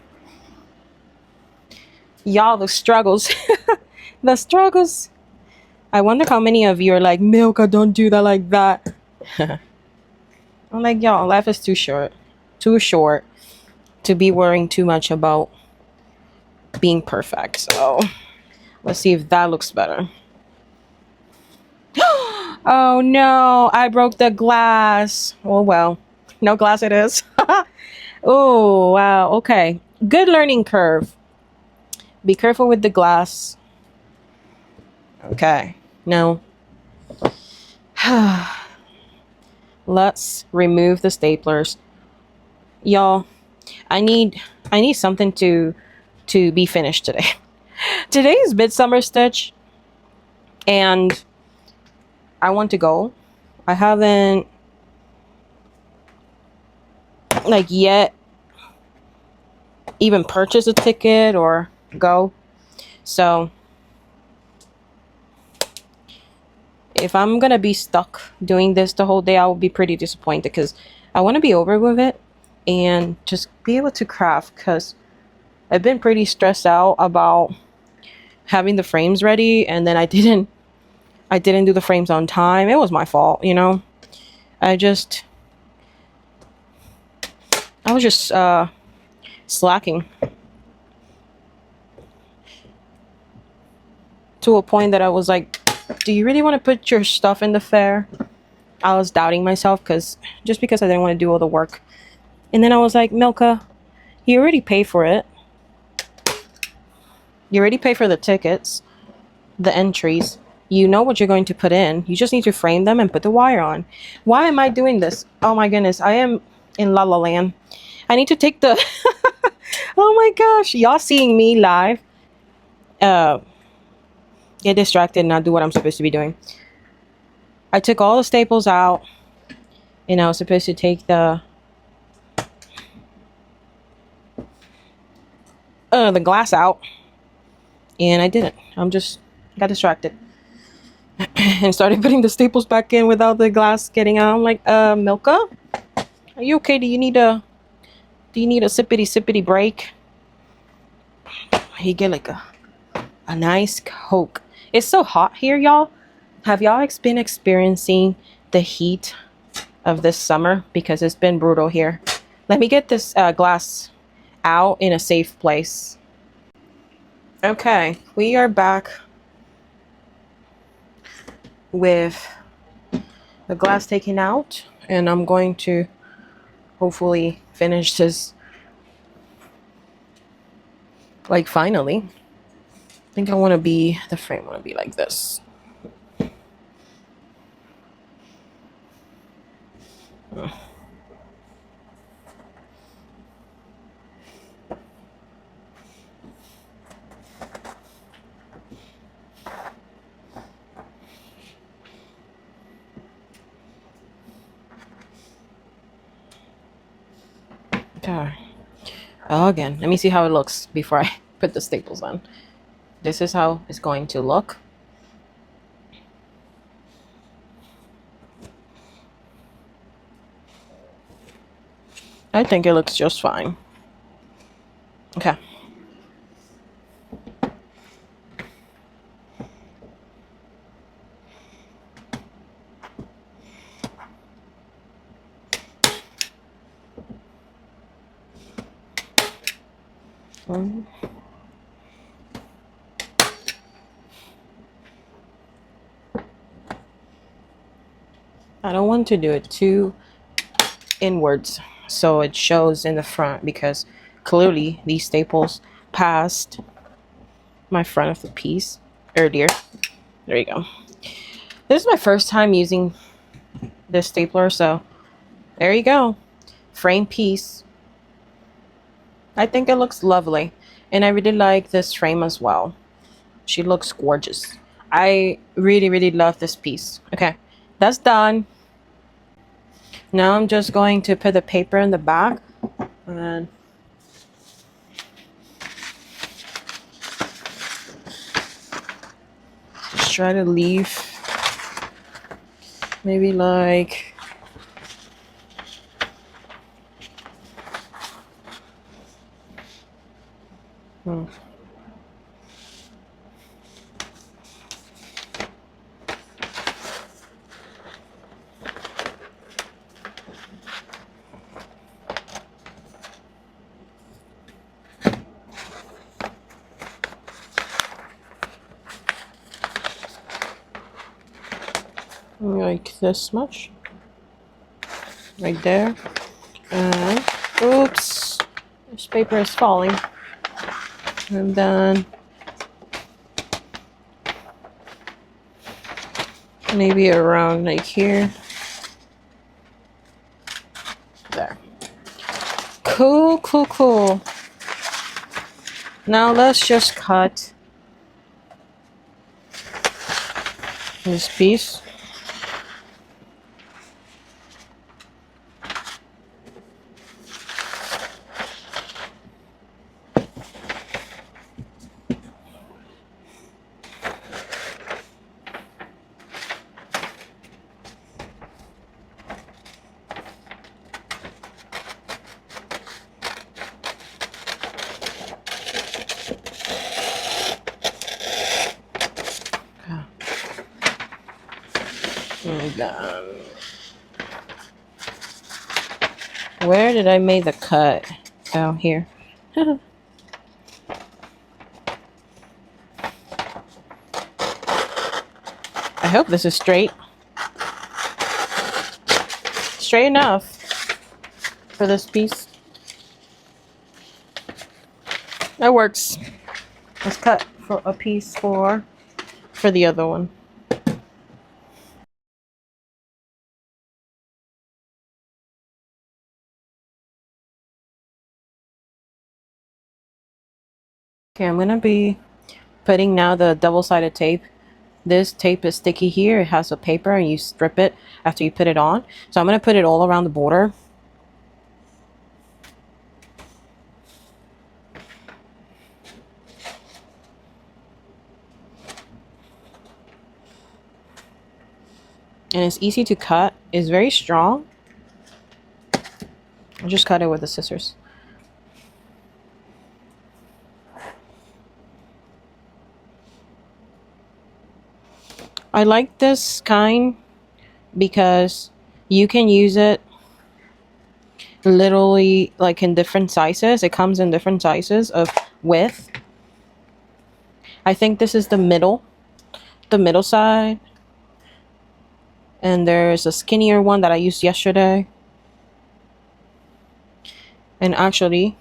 Y'all, the struggles. The struggles. I wonder how many of you are like, Milka, don't do that like that. I'm like, y'all, life is too short. Too short to be worrying too much about being perfect. So let's see if that looks better. Oh no, I broke the glass. Oh well, no glass it is. Oh wow, okay. Good learning curve. Be careful with the glass. Okay, now let's remove the staplers. Y'all, I need something to be finished today. Today is Midsummer Stitch and I want to go. I haven't like yet even purchased a ticket or go. So if I'm gonna be stuck doing this the whole day, I will be pretty disappointed because I want to be over with it and just be able to craft, because I've been pretty stressed out about having the frames ready and then I didn't do the frames on time. It was my fault, you know. I was just slacking to a point that I was like, do you really want to put your stuff in the fair? I was doubting myself because I didn't want to do all the work. And then I was like, Milka, you already paid for it. You already paid for the tickets, the entries. You know what you're going to put in. You just need to frame them and put the wire on. Why am I doing this? Oh my goodness, I am in La La Land. I need to take the... Oh my gosh, y'all seeing me live. Get distracted and not do what I'm supposed to be doing. I took all the staples out and I was supposed to take the glass out and I didn't. Got distracted and started putting the staples back in without the glass getting out. I'm like, Milka, are you okay? Do you need a sippity break? You get like a nice Coke. It's so hot here, y'all. Have y'all been experiencing the heat of this summer? Because it's been brutal here. Let me get this glass out in a safe place. Okay, we are back with the glass taken out, and I'm going to hopefully finish this like finally. I think the frame want to be like this. Okay. Again, let me see how it looks before I put the staples on. This is how it's going to look. I think it looks just fine. Okay. I don't want to do it too inwards so it shows in the front, because clearly these staples passed my front of the piece earlier. There you go. This is my first time using this stapler, so there you go. Frame piece. I think it looks lovely, and I really like this frame as well. She looks gorgeous. I really love this piece. Okay, that's done. Now I'm just going to put the paper in the back and just try to leave maybe like this much right there. And oops, this paper is falling. And then maybe around like here. There. Cool. Now let's just cut this piece. And then, where did I make the cut? Down here. I hope this is straight. Straight enough for this piece. That works. Let's cut for a piece for the other one. Okay, I'm gonna be putting now the double-sided tape. This tape is sticky here. It has a paper and you strip it after you put it on. So I'm gonna put it all around the border. And it's easy to cut. It's very strong. I'll just cut it with the scissors. I like this kind because you can use it literally like in different sizes. It comes in different sizes of width. I think this is the middle side. And there's a skinnier one that I used yesterday. And actually,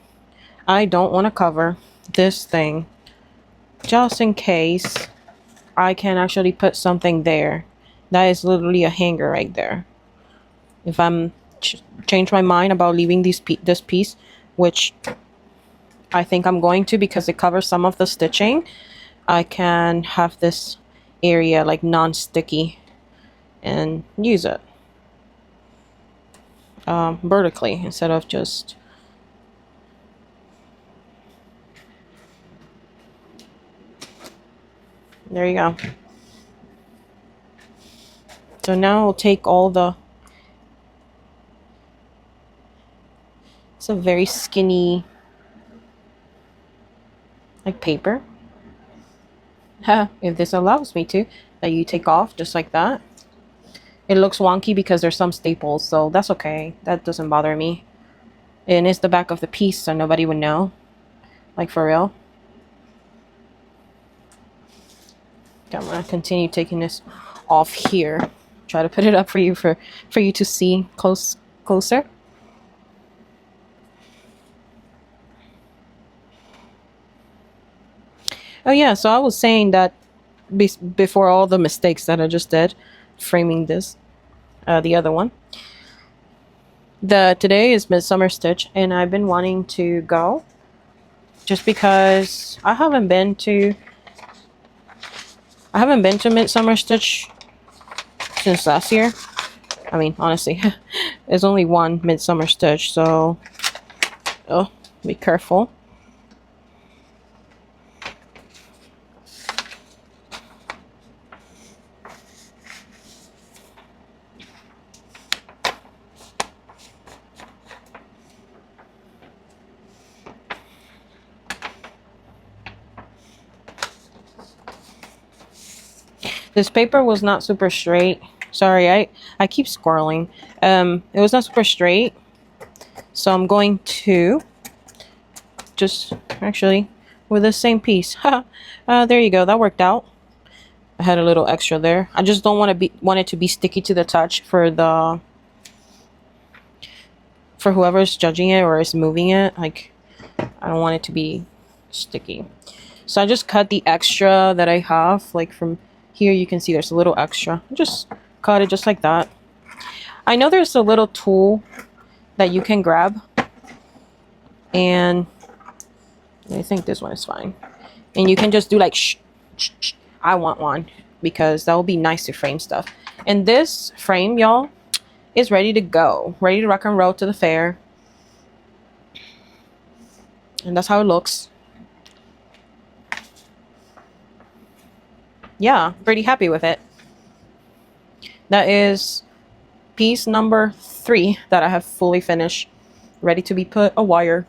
I don't want to cover this thing just in case I can actually put something there. That is literally a hanger right there. If I'm change my mind about leaving this piece, which I think I'm going to because it covers some of the stitching, I can have this area like non-sticky and use it vertically instead of just there you go. So now I'll take all the It's a very skinny, like, paper. If this allows me to, that you take off just like that. It looks wonky because there's some staples, so that's okay. That doesn't bother me. And it's the back of the piece, so nobody would know. Like, for real. Okay, I'm gonna continue taking this off here. Try to put it up for you to see closer. Oh yeah, so I was saying that before all the mistakes that I just did framing this, the other one. Today is Midsummer Stitch, and I've been wanting to go just because I haven't been to Midsummer Stitch since last year. I mean, honestly, there's only one Midsummer Stitch, so be careful. This paper was not super straight. Sorry, I keep squirreling. It was not super straight. So I'm going to just actually with the same piece. There you go. That worked out. I had a little extra there. I just don't want it to be sticky to the touch for whoever's judging it or is moving it. Like, I don't want it to be sticky. So I just cut the extra that I have, like from here you can see there's a little extra. Just cut it just like that. I know there's a little tool that you can grab, and I think this one is fine. And you can just do like shh, shh, shh. I want one because that will be nice to frame stuff. And this frame, y'all, is ready to go, ready to rock and roll to the fair. And that's how it looks. Yeah, pretty happy with it. That is piece number 3 that I have fully finished, ready to be put a wire.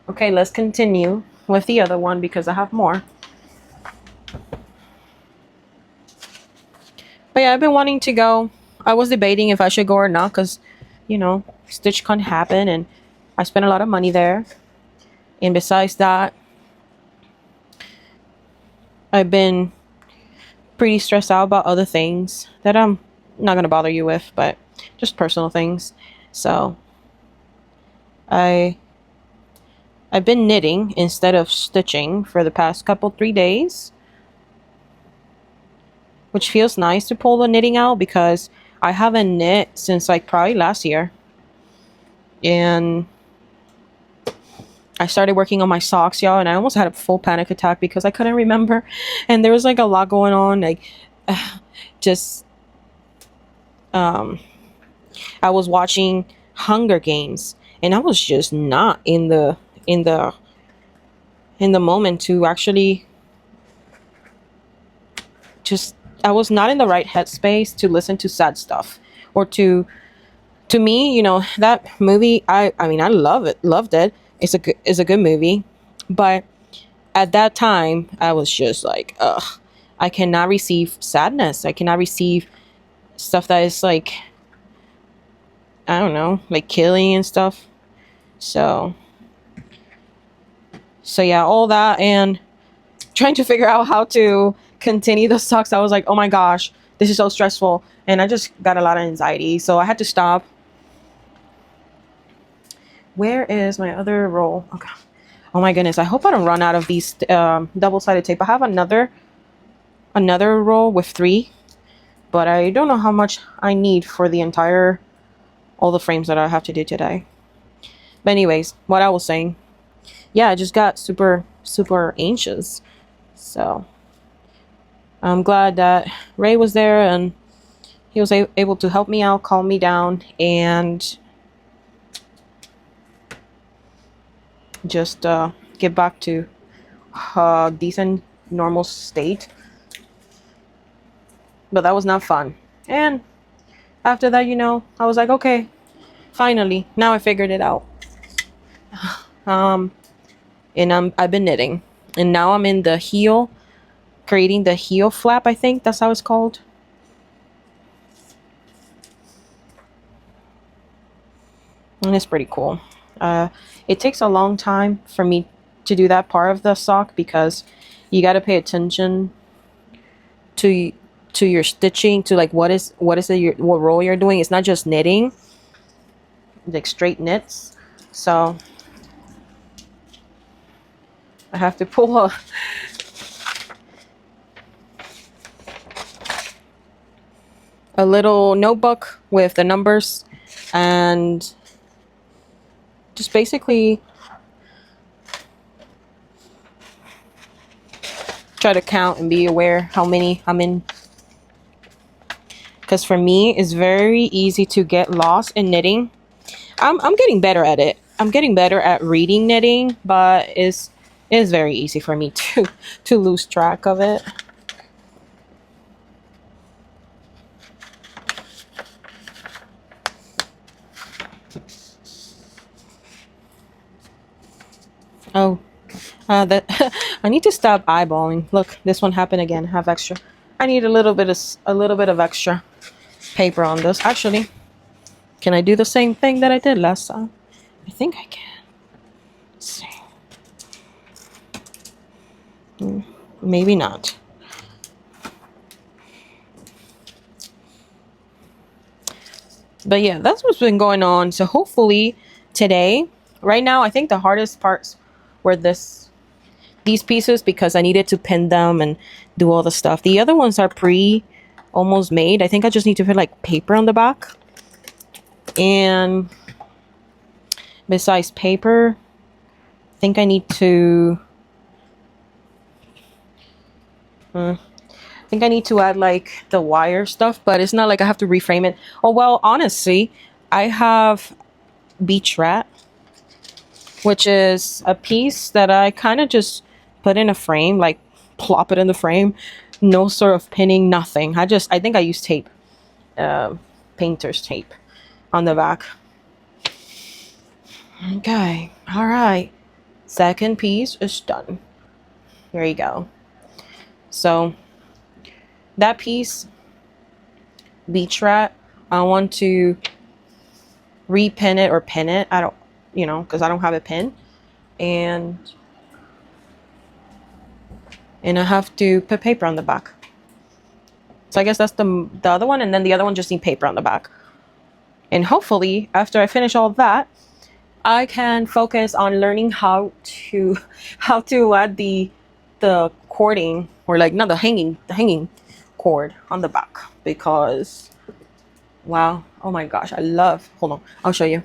Okay, let's continue with the other one because I have more. But yeah, I've been wanting to go. I was debating if I should go or not because, you know, StitchCon happened and I spent a lot of money there. And besides that, I've been pretty stressed out about other things that I'm not going to bother you with, but just personal things. So I've been knitting instead of stitching for the past 3 days, which feels nice to pull the knitting out because I haven't knit since like probably last year. And I started working on my socks, y'all, and I almost had a full panic attack because I couldn't remember. And there was like a lot going on. Like, I was watching Hunger Games, and I was just not in the moment to actually I was not in the right headspace to listen to sad stuff or to me, you know, that movie. I mean, I loved it. It's a good movie, but at that time I was just like, ugh, I cannot receive sadness. I cannot receive stuff that is like, I don't know, like killing and stuff. So yeah, all that and trying to figure out how to continue the socks. I was like, oh my gosh, this is so stressful, and I just got a lot of anxiety, so I had to stop. Where is my other roll? Okay. Oh my goodness, I hope I don't run out of these double-sided tape. I have another roll with 3, but I don't know how much I need for all the frames that I have to do today. But anyways, what I was saying, yeah, I just got super anxious. So I'm glad that Ray was there and he was able to help me out, calm me down, and just get back to a decent normal state. But that was not fun. And after that, you know, I was like, okay, finally, now I figured it out. And I've been knitting, and now I'm in the heel, creating the heel flap. I think that's how it's called. And it's pretty cool. It takes a long time for me to do that part of the sock because you got to pay attention to your stitching, to like what row you're doing. It's not just knitting, like straight knits. So I have to pull a little notebook with the numbers and just basically try to count and be aware how many I'm in. Because for me, it's very easy to get lost in knitting. I'm getting better at it. I'm getting better at reading knitting, but it is very easy for me to lose track of it. Oh, that I need to stop eyeballing. Look, this one happened again. Have extra. I need a little bit of extra paper on this. Actually, can I do the same thing that I did last time? I think I can. Let's see. Maybe not. But yeah, that's what's been going on. So hopefully today, right now, I think the hardest parts were these pieces because I needed to pin them and do all the stuff. The other ones are almost made. I think I just need to put like paper on the back. And besides paper, I think I need to add like the wire stuff, but it's not like I have to reframe it. Oh well, honestly, I have Beach Rat, which is a piece that I kind of just put in a frame, like plop it in the frame, no sort of pinning, nothing. I think I used tape, painter's tape on the back. Okay, all right, second piece is done. Here you go. So that piece, Beach Rat, I want to repin it or pin it. I don't, because I don't have a pin, and I have to put paper on the back. So I guess that's the other one, and then the other one just need paper on the back. And hopefully, after I finish all that, I can focus on learning how to add the cording, or like not the hanging cord on the back, because wow, oh my gosh, hold on, I'll show you.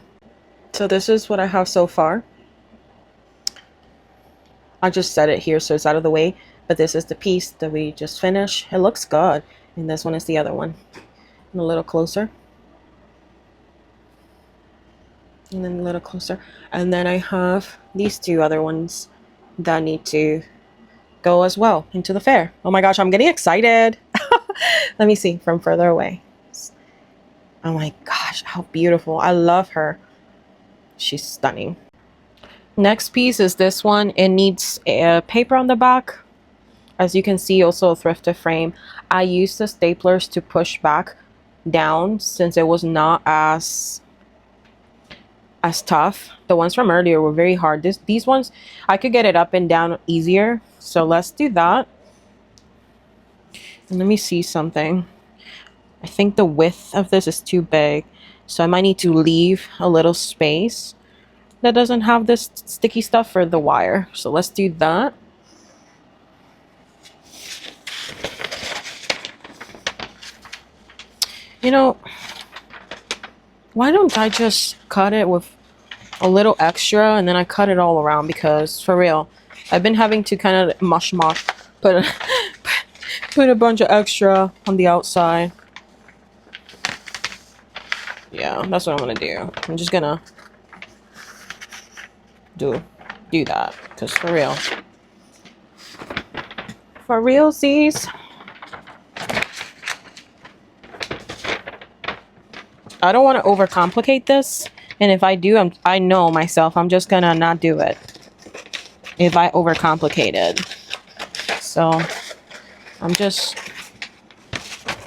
So this is what I have so far. I just set it here so it's out of the way, but this is the piece that we just finished. It looks good. And this one is the other one. And a little closer. And then a little closer. And then I have these two other ones that need to go as well into the fair. Oh my gosh, I'm getting excited. Let me see from further away. Oh my gosh, how beautiful. I love her. She's stunning. Next piece is this one. It needs a paper on the back. As you can see, also a thrifted frame. I used the staplers to push back down since it was not as tough. The ones from earlier were very hard. These ones, I could get it up and down easier. So let's do that. And let me see something. I think the width of this is too big, so I might need to leave a little space that doesn't have this sticky stuff for the wire. So let's do that. Why don't I just cut it with a little extra and then I cut it all around? Because for real, I've been having to kind of mush put a bunch of extra on the outside. Yeah, that's what I'm gonna do. I'm just gonna do that, because for realsies, I don't want to overcomplicate this, And if I do, I know myself, I'm just gonna not do it if I overcomplicate it. So I'm just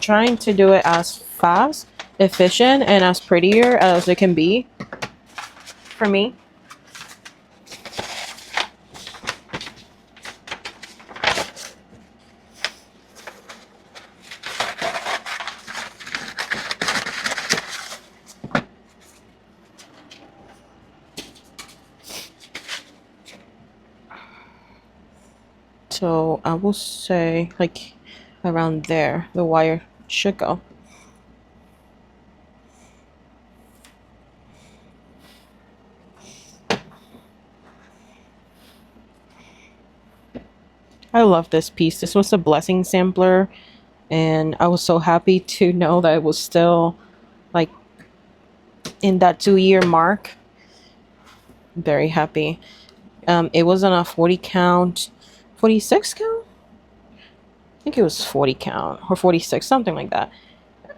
trying to do it as fast, efficient, and as prettier as it can be for me. So I will say like around there the wire should go. I love this piece. This was a blessing sampler, and I was so happy to know that it was still like in that 2-year mark. Very happy. It was on a 40 count, 46 count? I think it was 40 count or 46, something like that.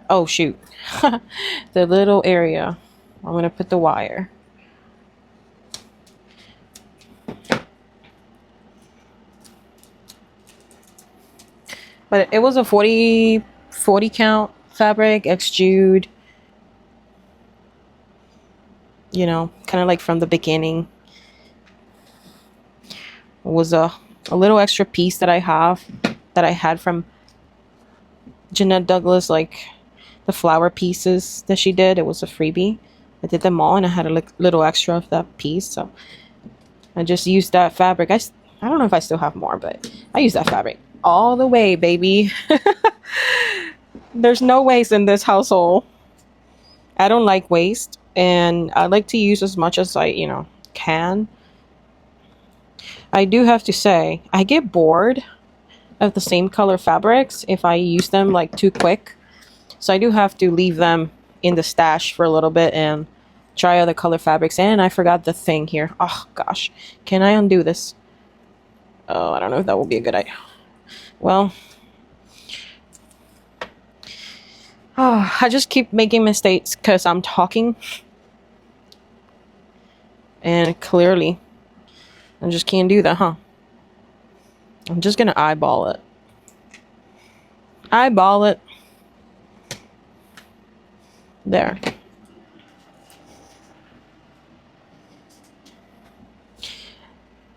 Oh shoot. The little area. I'm gonna put the wire. But it was a 40 count fabric, Xjude. You know, kind of like from the beginning. It was a little extra piece that I had from Jeanette Douglas, like the flower pieces that she did. It was a freebie. I did them all, and I had a little extra of that piece, so I just used that fabric. I don't know if I still have more, but I used that fabric all the way, baby. There's no waste in this household. I don't like waste, and I like to use as much as I can. I do have to say, I get bored of the same color fabrics if I use them like too quick. So I do have to leave them in the stash for a little bit and try other color fabrics. And I forgot the thing here. Oh gosh, can I undo this? Oh, I don't know if that will be a good idea. Well, I just keep making mistakes because I'm talking. And clearly, I just can't do that, huh? I'm just gonna eyeball it. Eyeball it. There.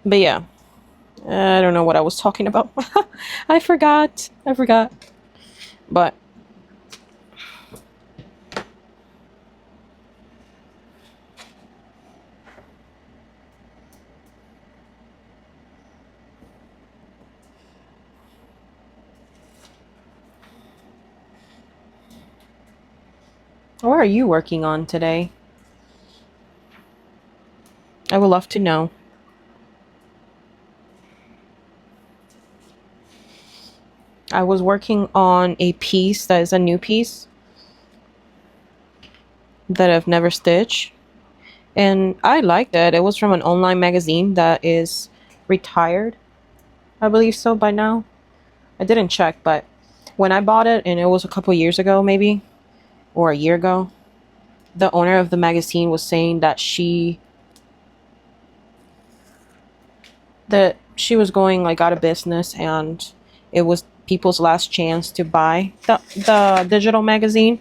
But yeah, I don't know what I was talking about. I forgot. But what are you working on today? I would love to know. I was working on a piece that is a new piece that I've never stitched, and I liked it. It was from an online magazine that is retired, I believe so by now. I didn't check, but when I bought it, and it was a couple years ago maybe, or a year ago, the owner of the magazine was saying that she was going like out of business, and it was people's last chance to buy the digital magazine,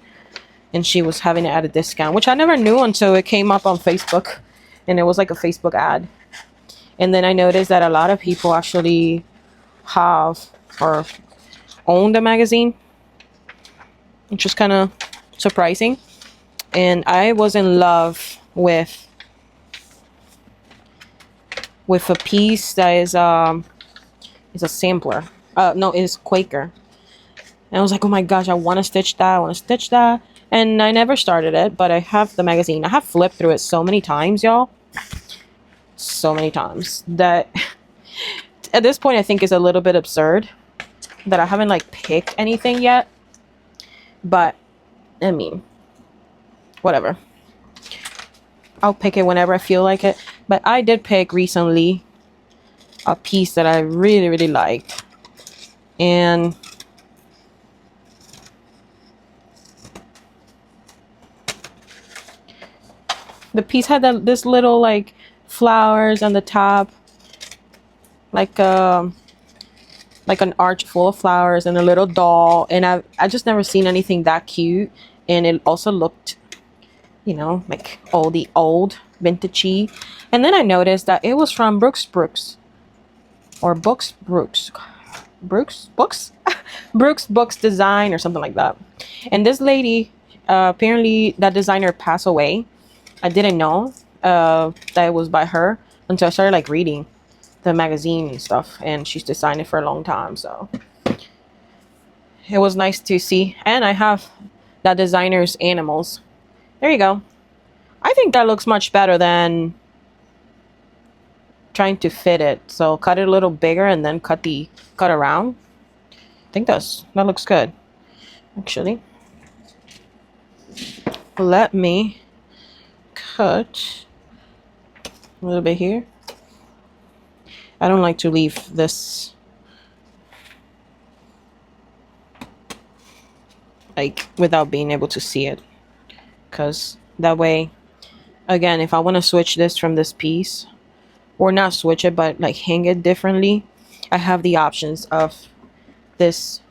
and she was having it at a discount, which I never knew until it came up on Facebook, and it was like a Facebook ad. And then I noticed that a lot of people actually have or own the magazine, which was kind of surprising. And I was in love with a piece that is a sampler. No, it's Quaker. And I was like, oh my gosh, I want to stitch that. And I never started it, but I have the magazine. I have flipped through it so many times, y'all. So many times that at this point I think it's a little bit absurd that I haven't like picked anything yet. But I mean, whatever. I'll pick it whenever I feel like it. But I did pick recently a piece that I really, really liked. And The piece had this little like flowers on the top, like an arch full of flowers and a little doll. And I just never seen anything that cute. And it also looked, you know, like old vintagey. And then I noticed that it was from Brooks Brooks Design or something like that. And this lady, apparently that designer passed away. I didn't know that it was by her until I started like reading the magazine and stuff, and she's designed it for a long time, so it was nice to see. And I have that designer's animals. There you go. I think that looks much better than trying to fit it. So cut it a little bigger and then cut around. I think that looks good, actually. Let me cut a little bit here. I don't like to leave this like without being able to see it, because that way, again, if I want to switch this from this piece, or not switch it but like hang it differently, I have the options of this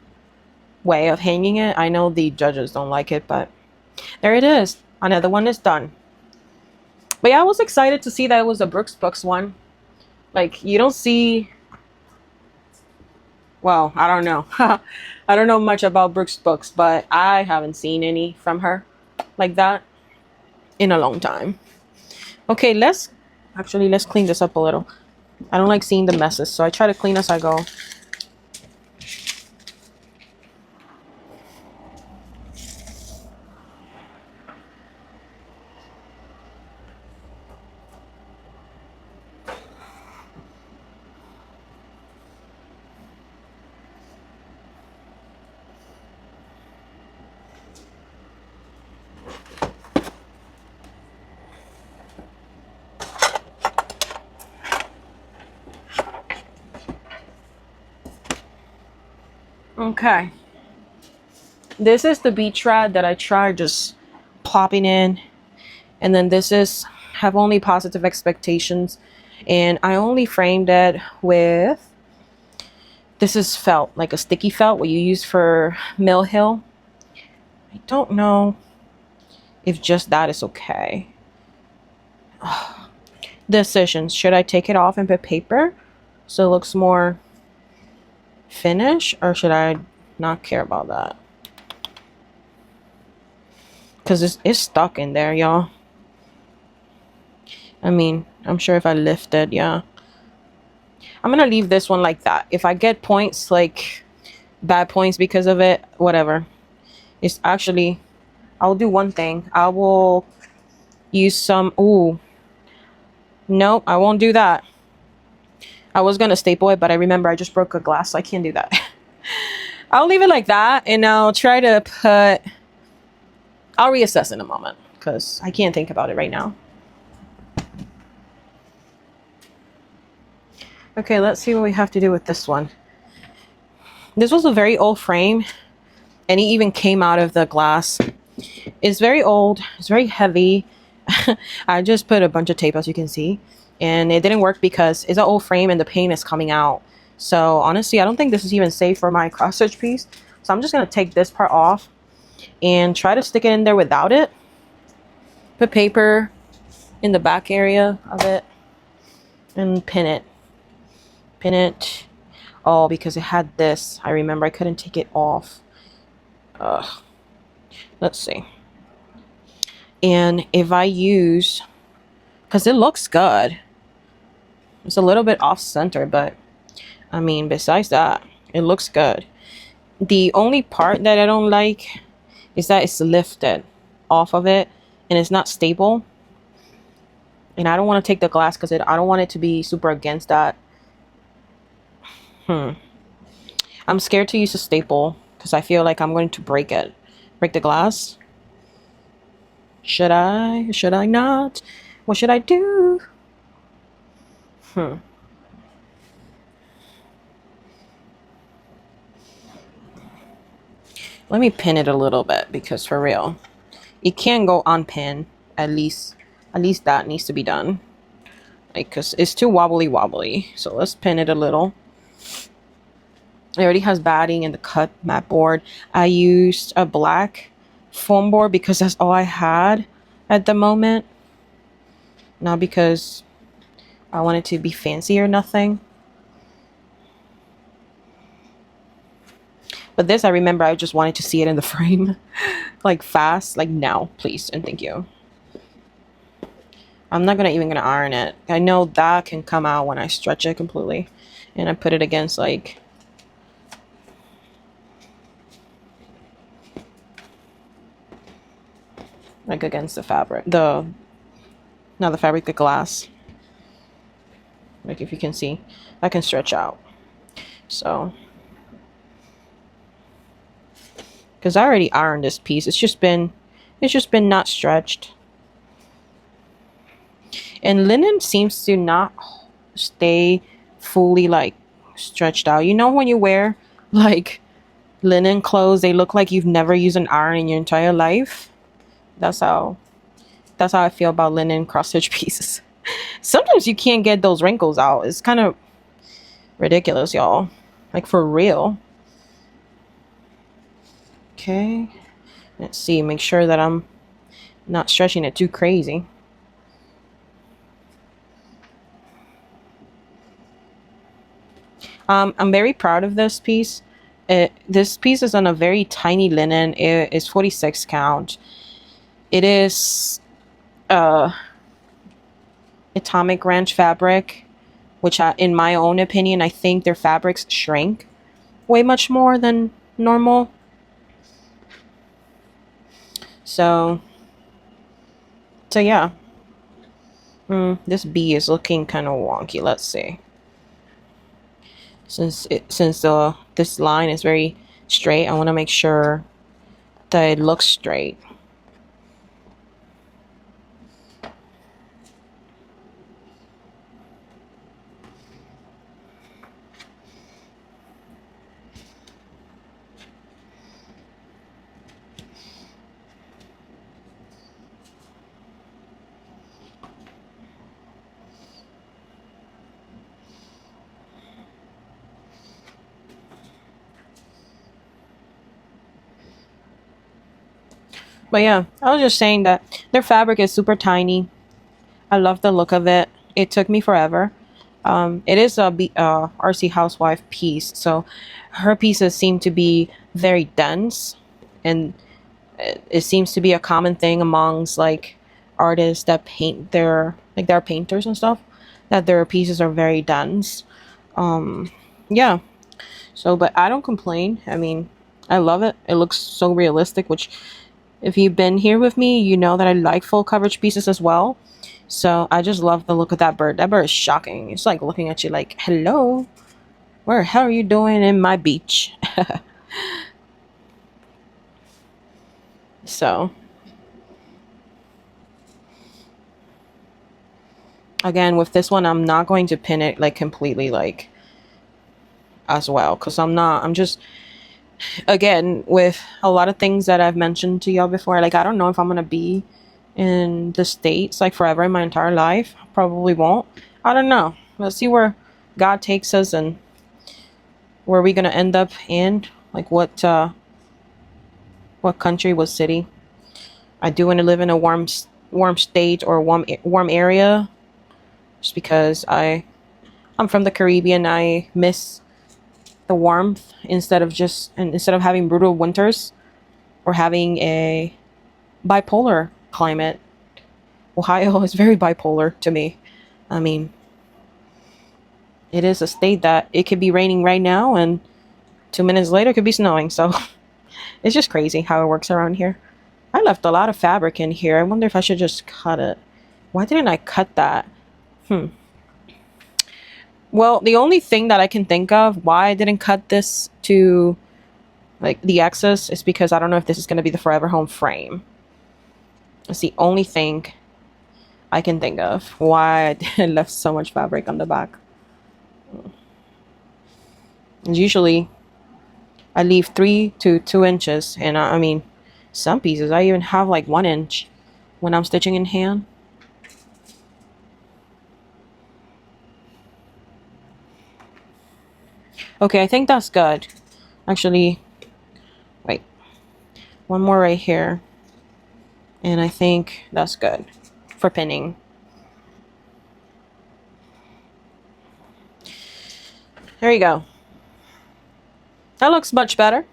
way of hanging it. I know the judges don't like it, but there it is. Another one is done. But yeah, I was excited to see that it was a Brooks one. Like, you don't see, well, I don't know. I don't know much about Brooks books, but I haven't seen any from her like that in a long time. Okay, let's clean this up a little. I don't like seeing the messes, so I try to clean as I go. Okay, this is the beach rad that I tried just plopping in, and then this is have only positive expectations, and I only framed it with, this is felt, like a sticky felt, what you use for Mill Hill. I don't know if just that is okay. Decisions, should I take it off and put paper so it looks more finish, or should I not care about that? Because it's stuck in there, y'all. I mean, I'm sure if I lift it, yeah. I'm gonna leave this one like that. If I get points, like bad points because of it, whatever. It's actually, I'll do one thing. I will use some, ooh, nope, I won't do that. I was gonna staple it, but I remember I just broke a glass, so I can't do that. I'll leave it like that, and I'll try to put, I'll reassess in a moment, because I can't think about it right now. Okay, let's see what we have to do with this one. This was a very old frame, and it even came out of the glass. It's very old, it's very heavy. I just put a bunch of tape, as you can see, and it didn't work because it's an old frame and the paint is coming out. So honestly, I don't think this is even safe for my cross stitch piece. So I'm just going to take this part off and try to stick it in there without it. Put paper in the back area of it and pin it. Pin it. Oh, because it had this. I remember I couldn't take it off. Let's see. And if I use, because it looks good. It's a little bit off center, but I mean, besides that, it looks good. The only part that I don't like is that it's lifted off of it and it's not stable. And I don't want to take the glass because I don't want it to be super against that. I'm scared to use a staple because I feel like I'm going to break the glass. Should I? Should I not? What should I do? Let me pin it a little bit, because for real, it can go on pin, at least At least that needs to be done. Like, because it's too wobbly. So let's pin it a little. It already has batting in the cut mat board. I used a black foam board because that's all I had at the moment. Not because I want it to be fancy or nothing. But this, I remember I just wanted to see it in the frame. Like fast, like now, please and thank you. I'm not even gonna iron it. I know that can come out when I stretch it completely. And I put it against like against the fabric. Not the fabric, the glass. Like if you can see, I can stretch out. So because I already ironed this piece. It's just been not stretched. And linen seems to not stay fully like stretched out. You know when you wear like linen clothes, they look like you've never used an iron in your entire life. That's how I feel about linen cross stitch pieces. Sometimes you can't get those wrinkles out. It's kind of ridiculous, y'all. Like for real. Okay. Let's see. Make sure that I'm not stretching it too crazy. I'm very proud of this piece. This piece is on a very tiny linen. It is 46 count. It is Atomic Ranch fabric, which in my own opinion, I think their fabrics shrink way much more than normal. So yeah. This bee is looking kind of wonky. Let's see. Since this line is very straight, I want to make sure that it looks straight. But yeah, I was just saying that their fabric is super tiny. I love the look of it. It took me forever. It is a RC housewife piece, so her pieces seem to be very dense, and it seems to be a common thing amongst like artists that paint they're painters and stuff, that their pieces are very dense. Yeah. So, but I don't complain. I mean, I love it. It looks so realistic, which if you've been here with me, you know that I like full coverage pieces as well. So I just love the look of that bird. That bird is shocking. It's like looking at you like, hello, where the hell are you doing in my beach? So again, with this one, I'm not going to pin it like completely like as well, because I'm just, again, with a lot of things that I've mentioned to y'all before, like I don't know if I'm gonna be in the States like forever in my entire life. Probably won't. I don't know. Let's see where God takes us and where we're gonna end up in, like what country, what city. I do want to live in a warm state or warm area, just because I'm from the Caribbean. I miss the warmth instead of having brutal winters or having a bipolar climate. Ohio is very bipolar to me. I mean, it is a state that it could be raining right now and 2 minutes later it could be snowing. So it's just crazy how it works around here. I left a lot of fabric in here. I wonder if I should just cut it. Why didn't I cut that? Well, the only thing that I can think of why I didn't cut this to like the excess is because I don't know if this is going to be the Forever Home frame. That's the only thing I can think of why I left so much fabric on the back. And usually I leave 3 to 2 inches, and I mean some pieces I even have like 1 inch when I'm stitching in hand. Okay, I think that's good. Actually, wait. One more right here. And I think that's good for pinning. There you go. That looks much better.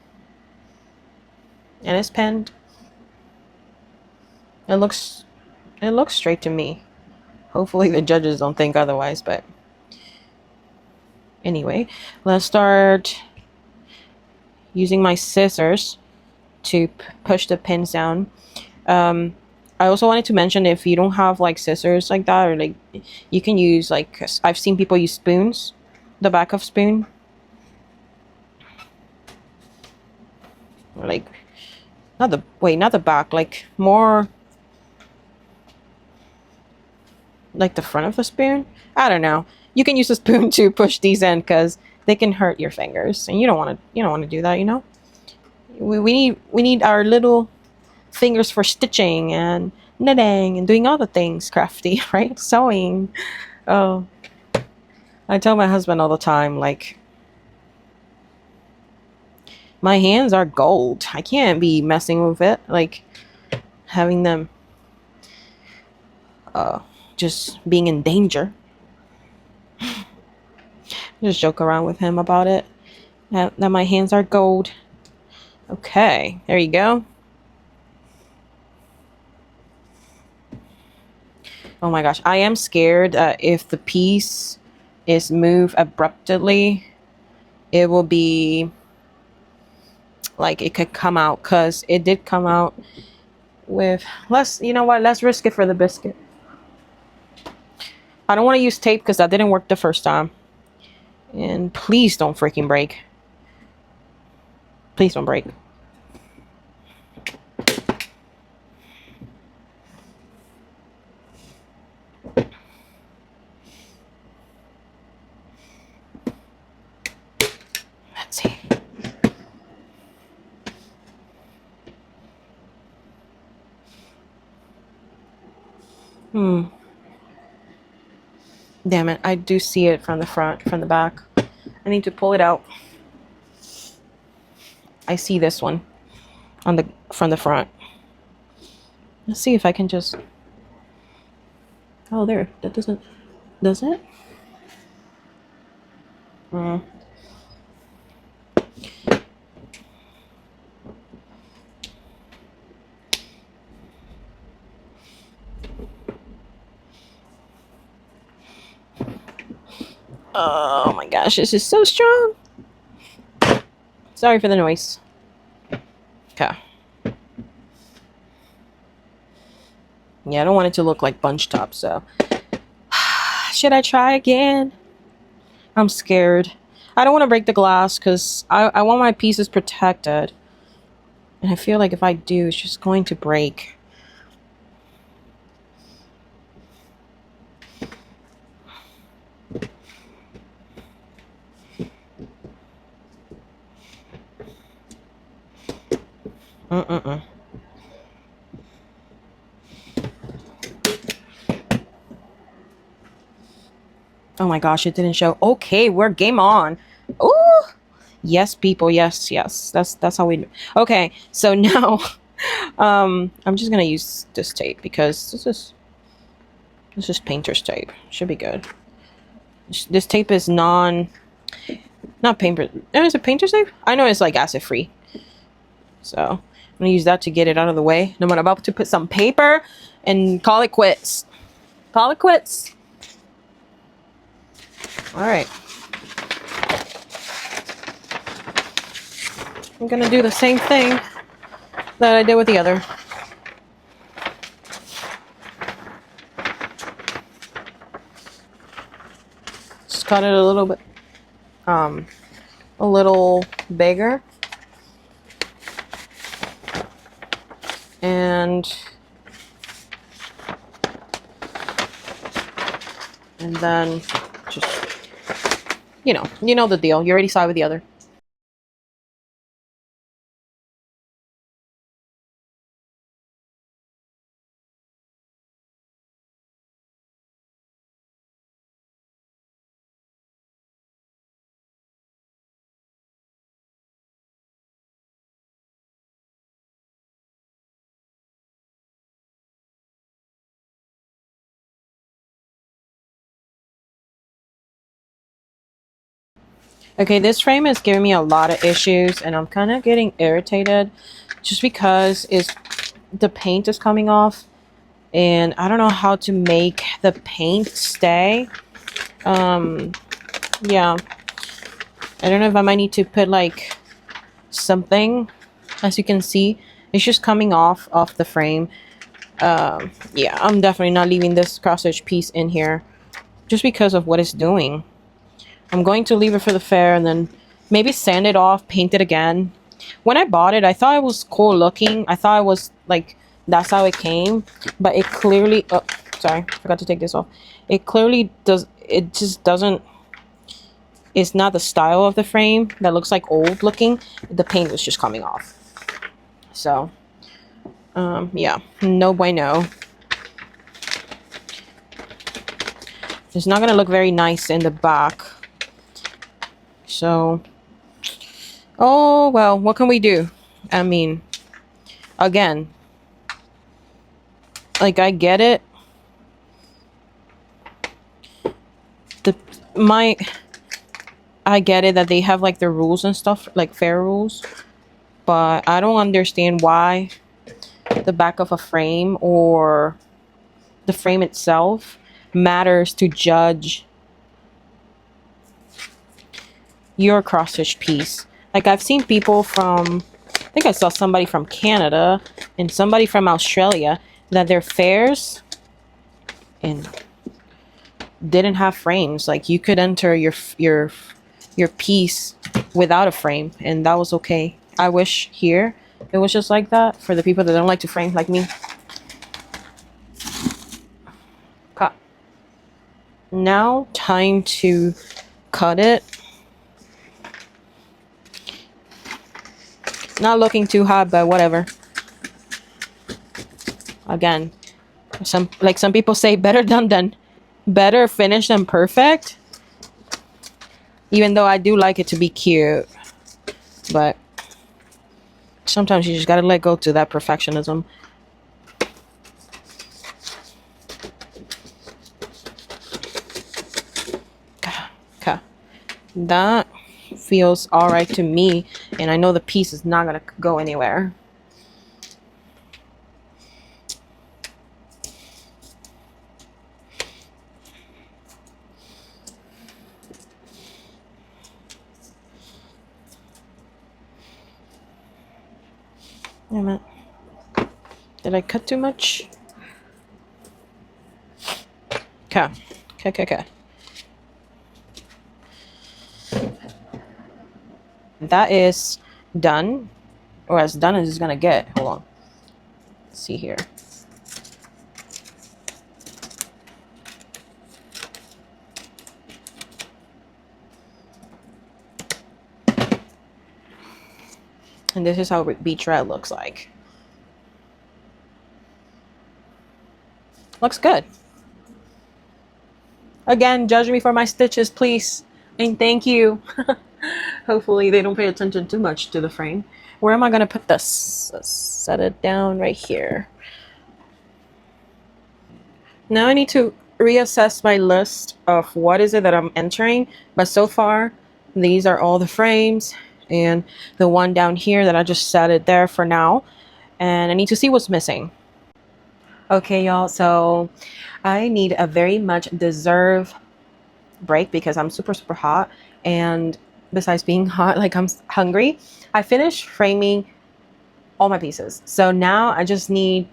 And it's pinned. It looks straight to me. Hopefully the judges don't think otherwise, but anyway, let's start using my scissors to push the pins down. I also wanted to mention, if you don't have like scissors like that, or like, you can use like, I've seen people use spoons, the back of spoon, or like not the back, like more like the front of the spoon. I don't know. You can use a spoon to push these in because they can hurt your fingers, and you don't want to do that. You know, we need our little fingers for stitching and knitting and doing all the things crafty, right? Sewing. Oh, I tell my husband all the time, like, my hands are gold. I can't be messing with it, like having them just being in danger. Just joke around with him about it, that my hands are gold. Okay, there you go. Oh my gosh, I am scared if the piece is moved abruptly, it will be like, it could come out, because it did come out with less. You know what, let's risk it for the biscuit. I don't want to use tape because that didn't work the first time. And please don't freaking break. Please don't break. Let's see. Damn it, I do see it from the front, from the back. I need to pull it out. I see this one on the from the front. Let's see if I can just. Oh, there. That doesn't. Does it? Oh my gosh, this is so strong. Sorry for the noise. Okay. Yeah, I don't want it to look like bunch top, so. Should I try again? I'm scared. I don't want to break the glass because I want my pieces protected. And I feel like if I do, it's just going to break. Oh my gosh, it didn't show. Okay, we're game on. Ooh. Yes, people. Yes, yes. That's how we do. Okay, so now I'm just gonna use this tape because this is painter's tape. Should be good. This tape is not paper. No, is it painter's tape? I know it's like acid free. So I'm gonna use that to get it out of the way. And I'm about to put some paper and call it quits. Call it quits. All right. I'm gonna do the same thing that I did with the other. Just cut it a little bit, a little bigger, and then just, you know the deal. You already saw it with the other. Okay, this frame is giving me a lot of issues and I'm kind of getting irritated just because the paint is coming off and I don't know how to make the paint stay. Yeah, I don't know if I might need to put like something. As you can see, it's just coming off the frame. Yeah, I'm definitely not leaving this cross-stitch piece in here just because of what it's doing. I'm going to leave it for the fair and then maybe sand it off, paint it again. When I bought it, I thought it was cool looking. I thought it was like, that's how it came. But it clearly, oh, sorry, forgot to take this off. It clearly does, it just doesn't, it's not the style of the frame that looks like old looking. The paint was just coming off. So, yeah, no bueno. It's not going to look very nice in the back. So, oh, well, what can we do? I mean, again, like, I get it. I get it that they have, like, the rules and stuff, like, fair rules. But I don't understand why the back of a frame or the frame itself matters to judge your cross-stitch piece. Like, I've seen people from, I think I saw somebody from Canada and somebody from Australia that their fairs and didn't have frames. Like, you could enter your piece without a frame and that was okay. I wish here it was just like that for the people that don't like to frame like me. Cut. Now time to cut it. Not looking too hot, but whatever. Again, some people say better finished than perfect. Even though I do like it to be cute, but sometimes you just gotta let go to that perfectionism. Okay, that feels all right to me, and I know the piece is not gonna go anywhere. Wait a minute. Did I cut too much? Okay. Okay. That is done, or as done as it's gonna get. Hold on. Let's see here. And this is how beach red looks like. Looks good. Again, judge me for my stitches, please. And thank you. Hopefully they don't pay attention too much to the frame. Where am I going to put this? Let's set it down right here. Now I need to reassess my list of what is it that I'm entering. But so far, these are all the frames. And the one down here that I just set it there for now. And I need to see what's missing. Okay, y'all, so I need a very much deserved break because I'm super hot, and besides being hot, like, I'm hungry. I finished framing all my pieces, so now I just need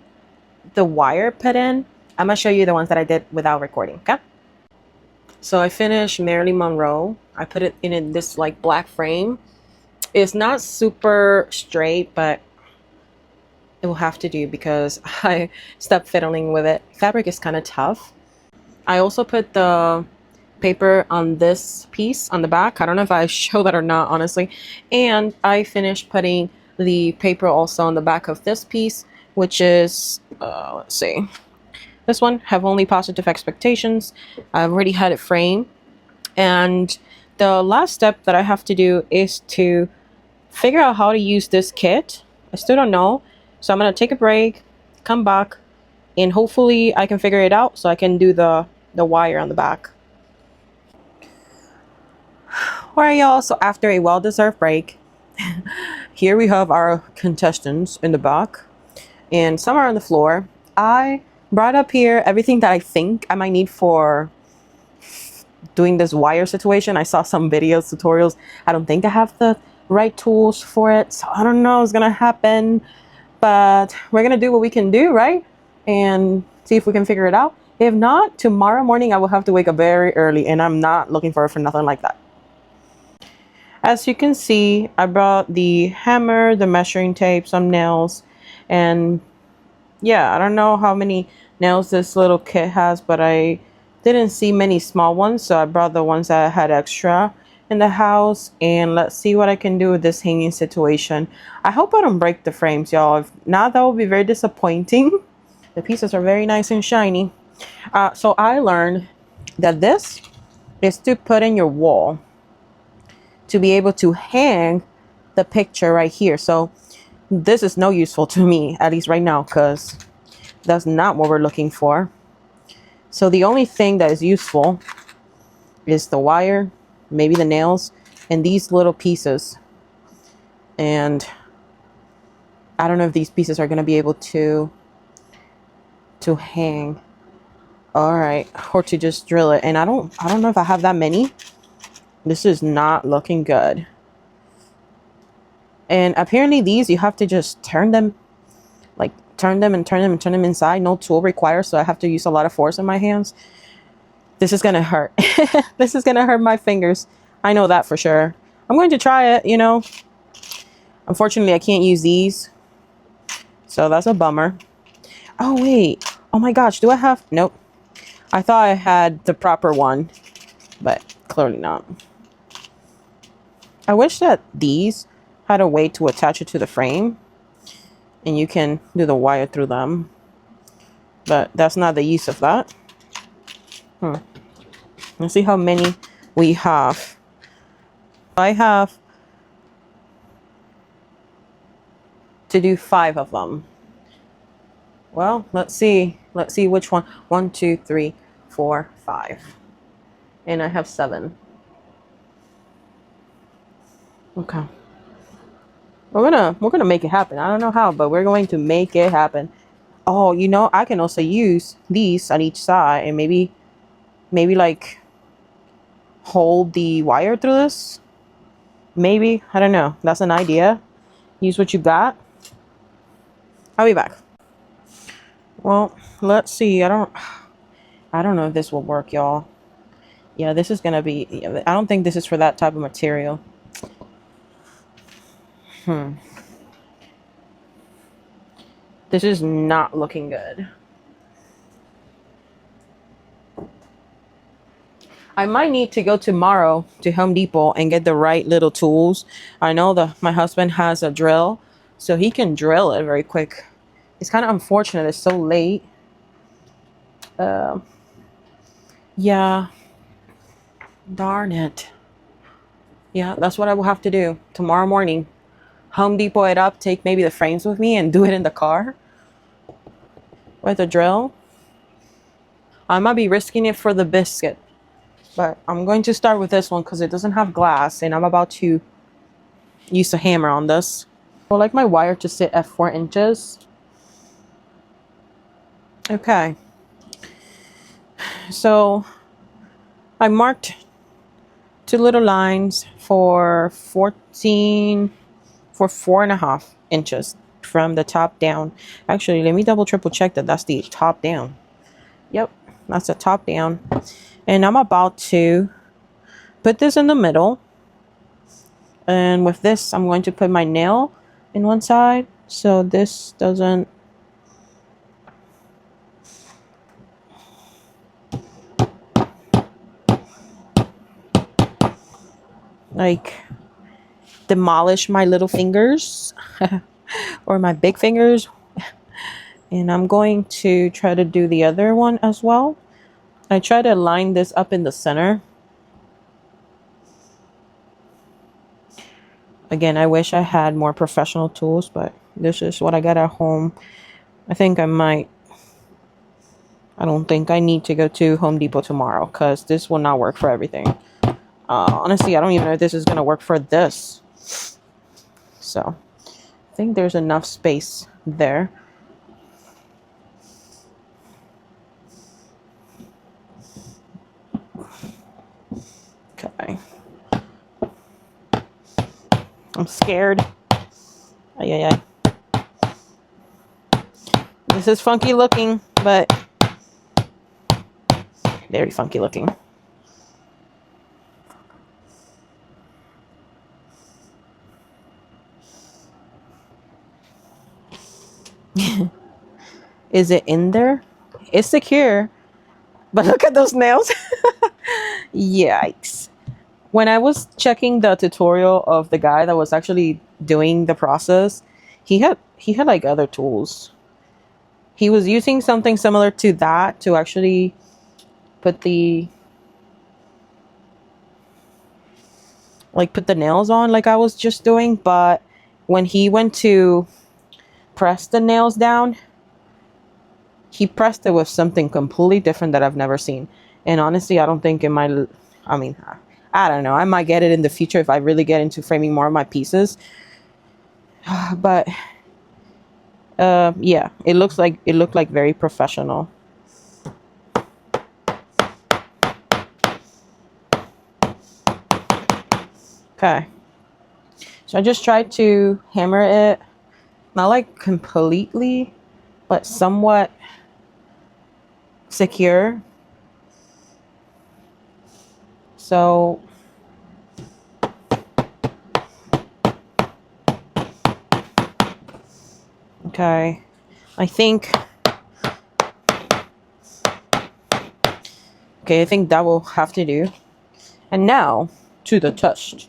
the wire put in. I'm gonna show you the ones that I did without recording. Okay, so I finished Marilyn Monroe. I put it in this like black frame. It's not super straight, but it will have to do because I stopped fiddling with it. Fabric is kind of tough. I also put the paper on this piece on the back. I don't know if I show that or not, honestly. And I finished putting the paper also on the back of this piece, which is, let's see. This one, Have Only Positive Expectations. I've already had it framed. And the last step that I have to do is to figure out how to use this kit. I still don't know. So I'm going to take a break, come back, and hopefully I can figure it out so I can do the wire on the back. All right, y'all. So after a well-deserved break, here we have our contestants in the back, and some are on the floor. I brought up here everything that I think I might need for doing this wire situation. I saw some videos, tutorials. I don't think I have the right tools for it, so I don't know what's gonna happen, but we're gonna do what we can do, right? And see if we can figure it out. If not, tomorrow morning I will have to wake up very early, and I'm not looking forward for nothing like that. As you can see, I brought the hammer, the measuring tape, some nails, and yeah, I don't know how many nails this little kit has, but I didn't see many small ones, so I brought the ones that I had extra in the house. And let's see what I can do with this hanging situation. I hope I don't break the frames, y'all. If not, that would be very disappointing. The pieces are very nice and shiny. So I learned that this is to put in your wall to be able to hang the picture right here. So this is no useful to me, at least right now, because that's not what we're looking for. So the only thing that is useful is the wire, maybe the nails, and these little pieces. And I don't know if these pieces are going to be able to hang. All right, or to just drill it. And I don't know if I have that many. This is not looking good. And apparently these, you have to just turn them, like turn them and turn them and turn them inside. No tool required, so I have to use a lot of force in my hands. This is gonna hurt. This is gonna hurt my fingers. I know that for sure. I'm going to try it, you know. Unfortunately, I can't use these, so that's a bummer. Oh wait, oh my gosh, do I have, nope. I thought I had the proper one, but clearly not. I wish that these had a way to attach it to the frame and you can do the wire through them, but that's not the use of that. Let's see how many we have. I have to do 5 of them. Well, let's see which one. 1, 2, 3, 4, 5, and I have 7. Okay, we're gonna make it happen. I don't know how, but we're going to make it happen. Oh, you know, I can also use these on each side and maybe like hold the wire through this. Maybe, I don't know. That's an idea. Use what you got. I'll be back. Well, let's see. I don't know if this will work, y'all. Yeah, this is gonna be, I don't think this is for that type of material. This is not looking good. I might need to go tomorrow to Home Depot and get the right little tools. I know my husband has a drill, so he can drill it very quick. It's kind of unfortunate it's so late. Yeah. Darn it. Yeah, that's what I will have to do tomorrow morning. Home Depot it up, take maybe the frames with me and do it in the car with a drill. I might be risking it for the biscuit, but I'm going to start with this one because it doesn't have glass and I'm about to use a hammer on this. I would like my wire to sit at 4 inches. Okay. So I marked 2 little lines for 4.5 inches from the top down. Actually, let me triple check that that's the top down. Yep, that's the top down. And I'm about to put this in the middle. And with this, I'm going to put my nail in one side so this doesn't like demolish my little fingers or my big fingers. And I'm going to try to do the other one as well. I try to line this up in the center. Again, I wish I had more professional tools, but this is what I got at home. I don't think I need to go to Home Depot tomorrow because this will not work for everything. Honestly, I don't even know if this is gonna work for this. So I think there's enough space there. Okay. I'm scared. Ay, ay, ay. This is funky looking, but very funky looking. Is it in there? It's secure, but look at those nails. Yikes. When I was checking the tutorial of the guy that was actually doing the process, he had like other tools. He was using something similar to that to actually put the nails on like I was just doing, but when he went to press the nails down, he pressed it with something completely different that I've never seen. And honestly, I don't think it might, I mean, I don't know. I might get it in the future if I really get into framing more of my pieces. But yeah, it looked like very professional. Okay. So I just tried to hammer it, not like completely, but somewhat secure. So okay, I think that will have to do. And now to the test,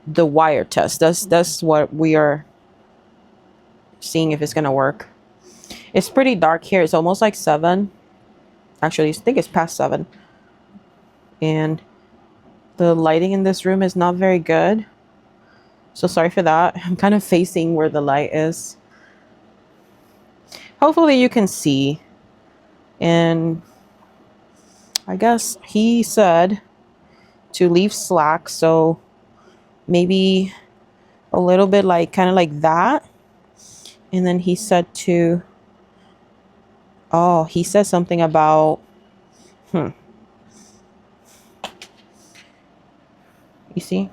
the wire test. That's what we are seeing if it's gonna work. It's pretty dark here. It's almost like 7. Actually, I think it's past 7. And the lighting in this room is not very good. So sorry for that. I'm kind of facing where the light is. Hopefully you can see. And I guess he said to leave slack, so maybe a little bit like kind of like that. And then he said to, oh, he said something about you see,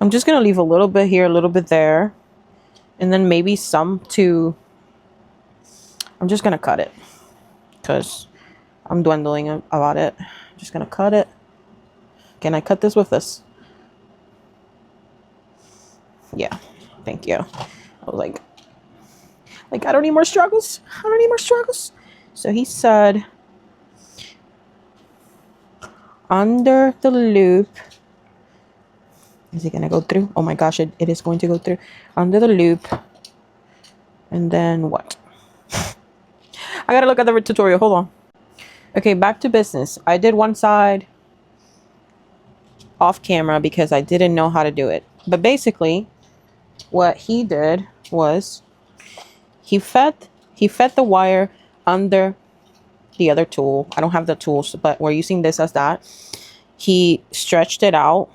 I'm just gonna leave a little bit here, a little bit there, and then maybe some to, I'm just gonna cut it because I'm dwindling about it. I'm just gonna cut it. Can I cut this with this? Yeah, thank you. I was like I don't need more struggles. I don't need more struggles. So he said under the loop. Is it gonna go through? Oh my gosh, it is going to go through. Under the loop. And then what? I gotta look at the tutorial. Hold on. Okay, back to business. I did one side off camera because I didn't know how to do it. But basically, what he did was he fed the wire under the other tool. I don't have the tools, but we're using this as that. He stretched it out.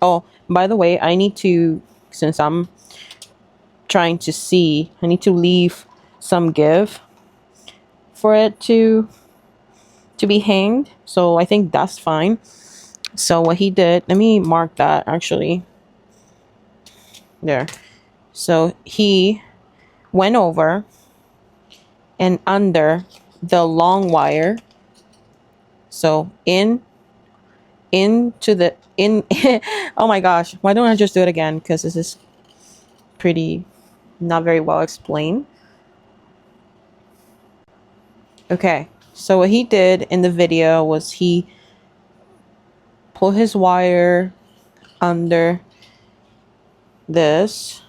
Oh, by the way, I need to, since I'm trying to see, I need to leave some give for it to be hanged. So I think that's fine. So what he did, let me mark that actually. There. So he went over and under the long wire. So into the oh my gosh, why don't I just do it again, because this is pretty not very well explained. Okay, so what he did in the video was he pulled his wire under this,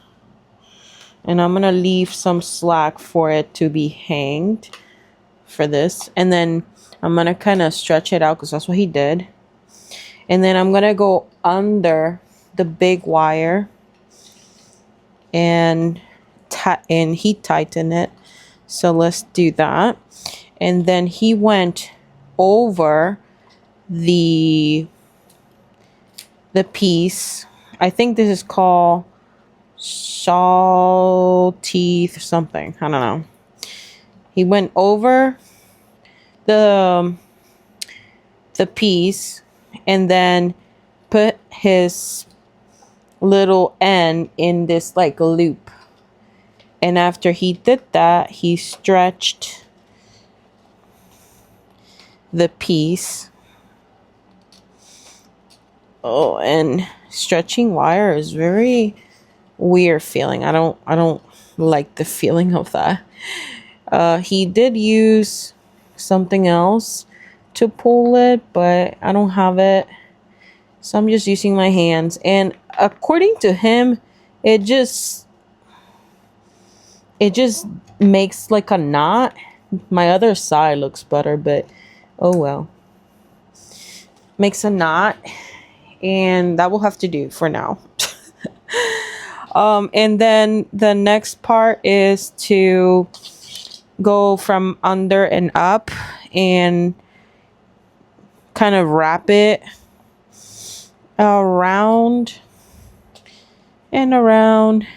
and I'm gonna leave some slack for it to be hanged for this, and then I'm gonna kind of stretch it out because that's what he did. And then I'm gonna go under the big wire and heat tighten it. So let's do that. And then he went over the piece. I think this is called shawl teeth or something. I don't know. He went over the piece and then put his little end in this like loop. And after he did that, he stretched the piece. Oh, and stretching wire is very weird feeling. I don't like the feeling of that. He did use something else to pull it, but I don't have it. So I'm just using my hands. And according to him, it just makes like a knot. My other side looks better, but oh well. Makes a knot, and that will have to do for now. And then the next part is to go from under and up and kind of wrap it around and around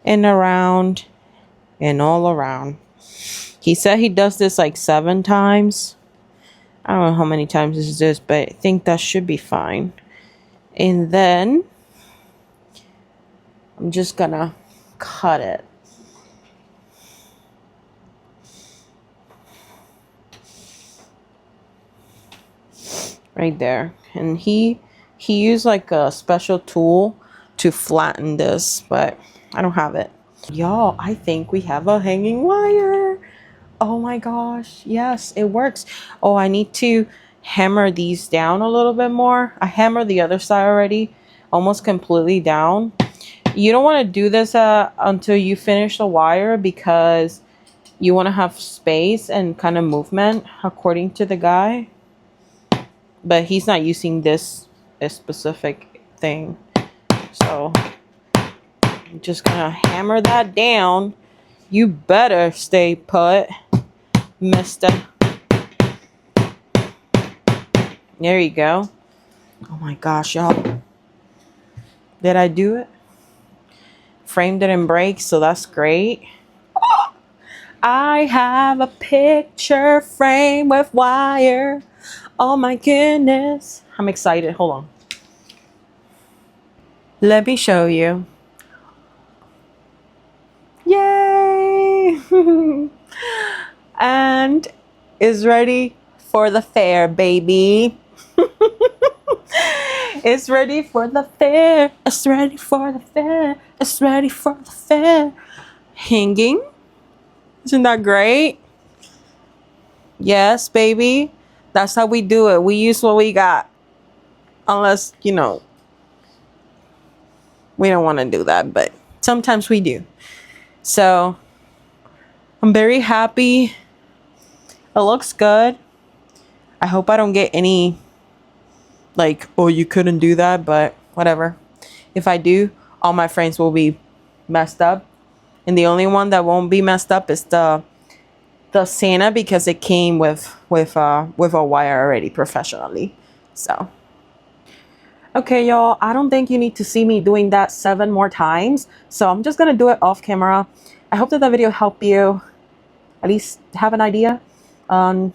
and around and all around. He said he does this like 7 times. I don't know how many times this is, but I think that should be fine. And then I'm just gonna cut it. Right there. And he used like a special tool to flatten this, but I don't have it. Y'all, I think we have a hanging wire. Oh my gosh, yes, it works. Oh, I need to hammer these down a little bit more. I hammered the other side already, almost completely down. You don't want to do this until you finish the wire, because you want to have space and kind of movement according to the guy. But he's not using this specific thing. So I'm just gonna hammer that down. You better stay put, mister. There you go. Oh my gosh, y'all. Did I do it? Frame didn't break, so that's great. I have a picture frame with wire. Oh my goodness. I'm excited. Hold on. Let me show you. Yay! And is ready for the fair, baby. It's ready for the fair. It's ready for the fair. It's ready for the fair. Hanging. Isn't that great? Yes, baby. That's how we do it. We use what we got. Unless, you know, we don't want to do that, but sometimes we do. So I'm very happy. It looks good. I hope I don't get any like, oh, you couldn't do that, but whatever. If I do, all my frames will be messed up. And the only one that won't be messed up is the Santa, because it came with a wire already professionally. So okay, y'all, I don't think you need to see me doing that 7 more times, so I'm just gonna do it off camera. I hope that video helped you at least have an idea on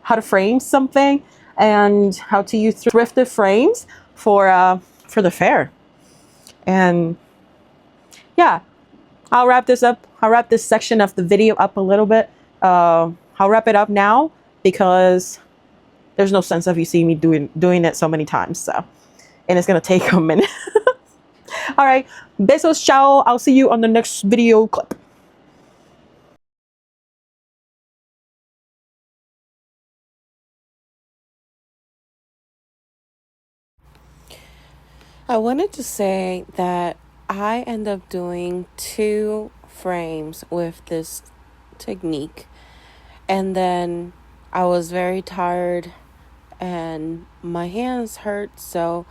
how to frame something and how to use thrifted frames for the fair. And yeah, I'll wrap this up. I'll wrap this section of the video up a little bit. I'll wrap it up now, because there's no sense of you seeing me doing it so many times. So, and it's gonna take a minute. All right, besos, ciao. I'll see you on the next video clip. I wanted to say that I end up doing 2 frames with this technique, and then I was very tired and my hands hurt, so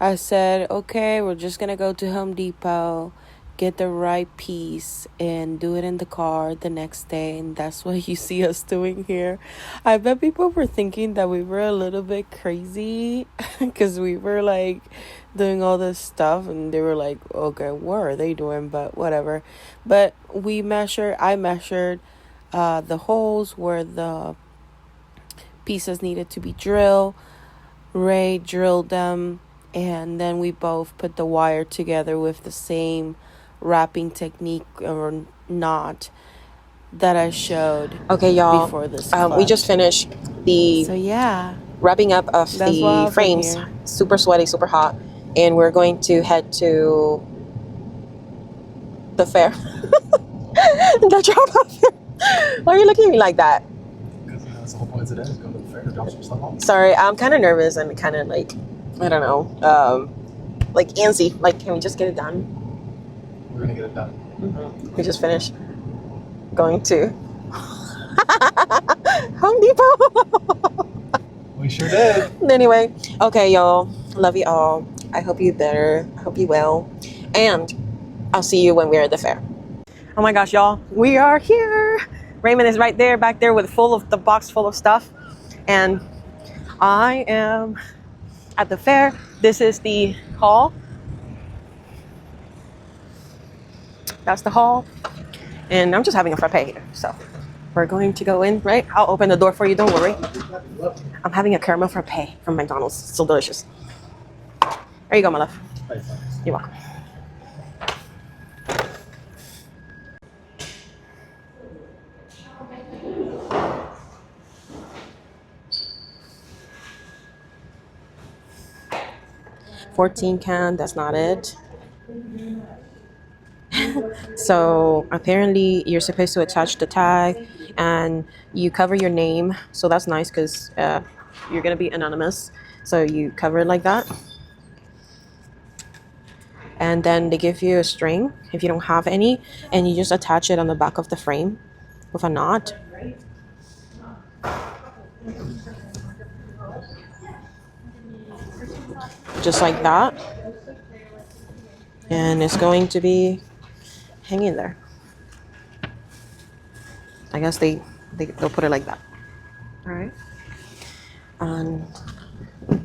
I said, okay, we're just gonna go to Home Depot get the right piece and do it in the car the next day, and that's what you see us doing here. I bet people were thinking that we were a little bit crazy because we were like doing all this stuff, and they were like, okay, what are they doing? But whatever. But I measured the holes where the pieces needed to be drilled. Ray drilled them, and then we both put the wire together with the same wrapping technique or knot that I showed. Okay, y'all. Before this, we just finished the wrapping up of the frames. Super sweaty, super hot, and we're going to head to the fair. The drop off fair. Why are you looking at me like that? Because that's the whole point today, is go to the fair to drop some stuff off. Sorry, I'm kind of nervous and kind of like, I don't know, like antsy. Like, can we just get it done? We're gonna get it done. Mm-hmm. We just finished going to Home Depot. We sure did. Anyway, okay, y'all. Love you all. I hope you better. I hope you well. And I'll see you when we're at the fair. Oh my gosh, y'all. We are here. Raymond is right there, back there with the box full of stuff. And I am at the fair. This is the hall. That's the hall. And I'm just having a frappe here. So we're going to go in, right? I'll open the door for you. Don't worry. I'm having a caramel frappe from McDonald's. It's so delicious. There you go, my love. You're welcome. $14 that's not it. So apparently you're supposed to attach the tag and you cover your name, so that's nice because you're gonna be anonymous, so you cover it like that. And then they give you a string if you don't have any, and you just attach it on the back of the frame with a knot. Just like that. And it's going to be hanging there. I guess they'll put it like that. All right. And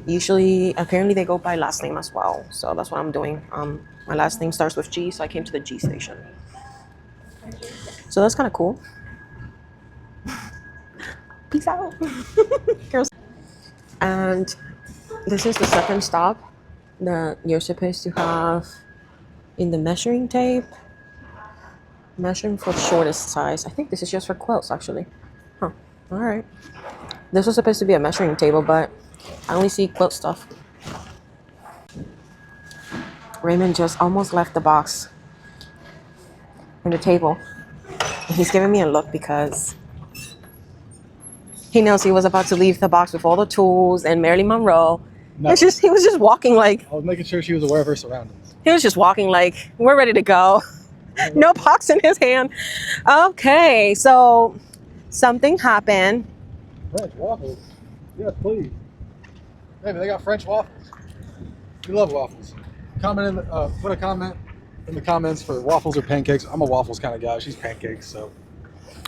usually, apparently they go by last name as well. So that's what I'm doing. My last name starts with G, so I came to the G station. So that's kind of cool. Peace out. Girls. And this is the second stop that you're supposed to have in the measuring tape. Measuring for shortest size. I think this is just for quilts, actually. Huh. All right. This was supposed to be a measuring table, but I only see quilt stuff. Raymond just almost left the box on the table. And he's giving me a look because he knows he was about to leave the box with all the tools and Marilyn Monroe. No. He was just walking like... I was making sure she was aware of her surroundings. He was just walking like, we're ready to go. No box in his hand. Okay, so something happened. French waffles? Yes, please. Maybe they got French waffles. We love waffles. Put a comment in the comments for waffles or pancakes. I'm a waffles kind of guy. She's pancakes, so.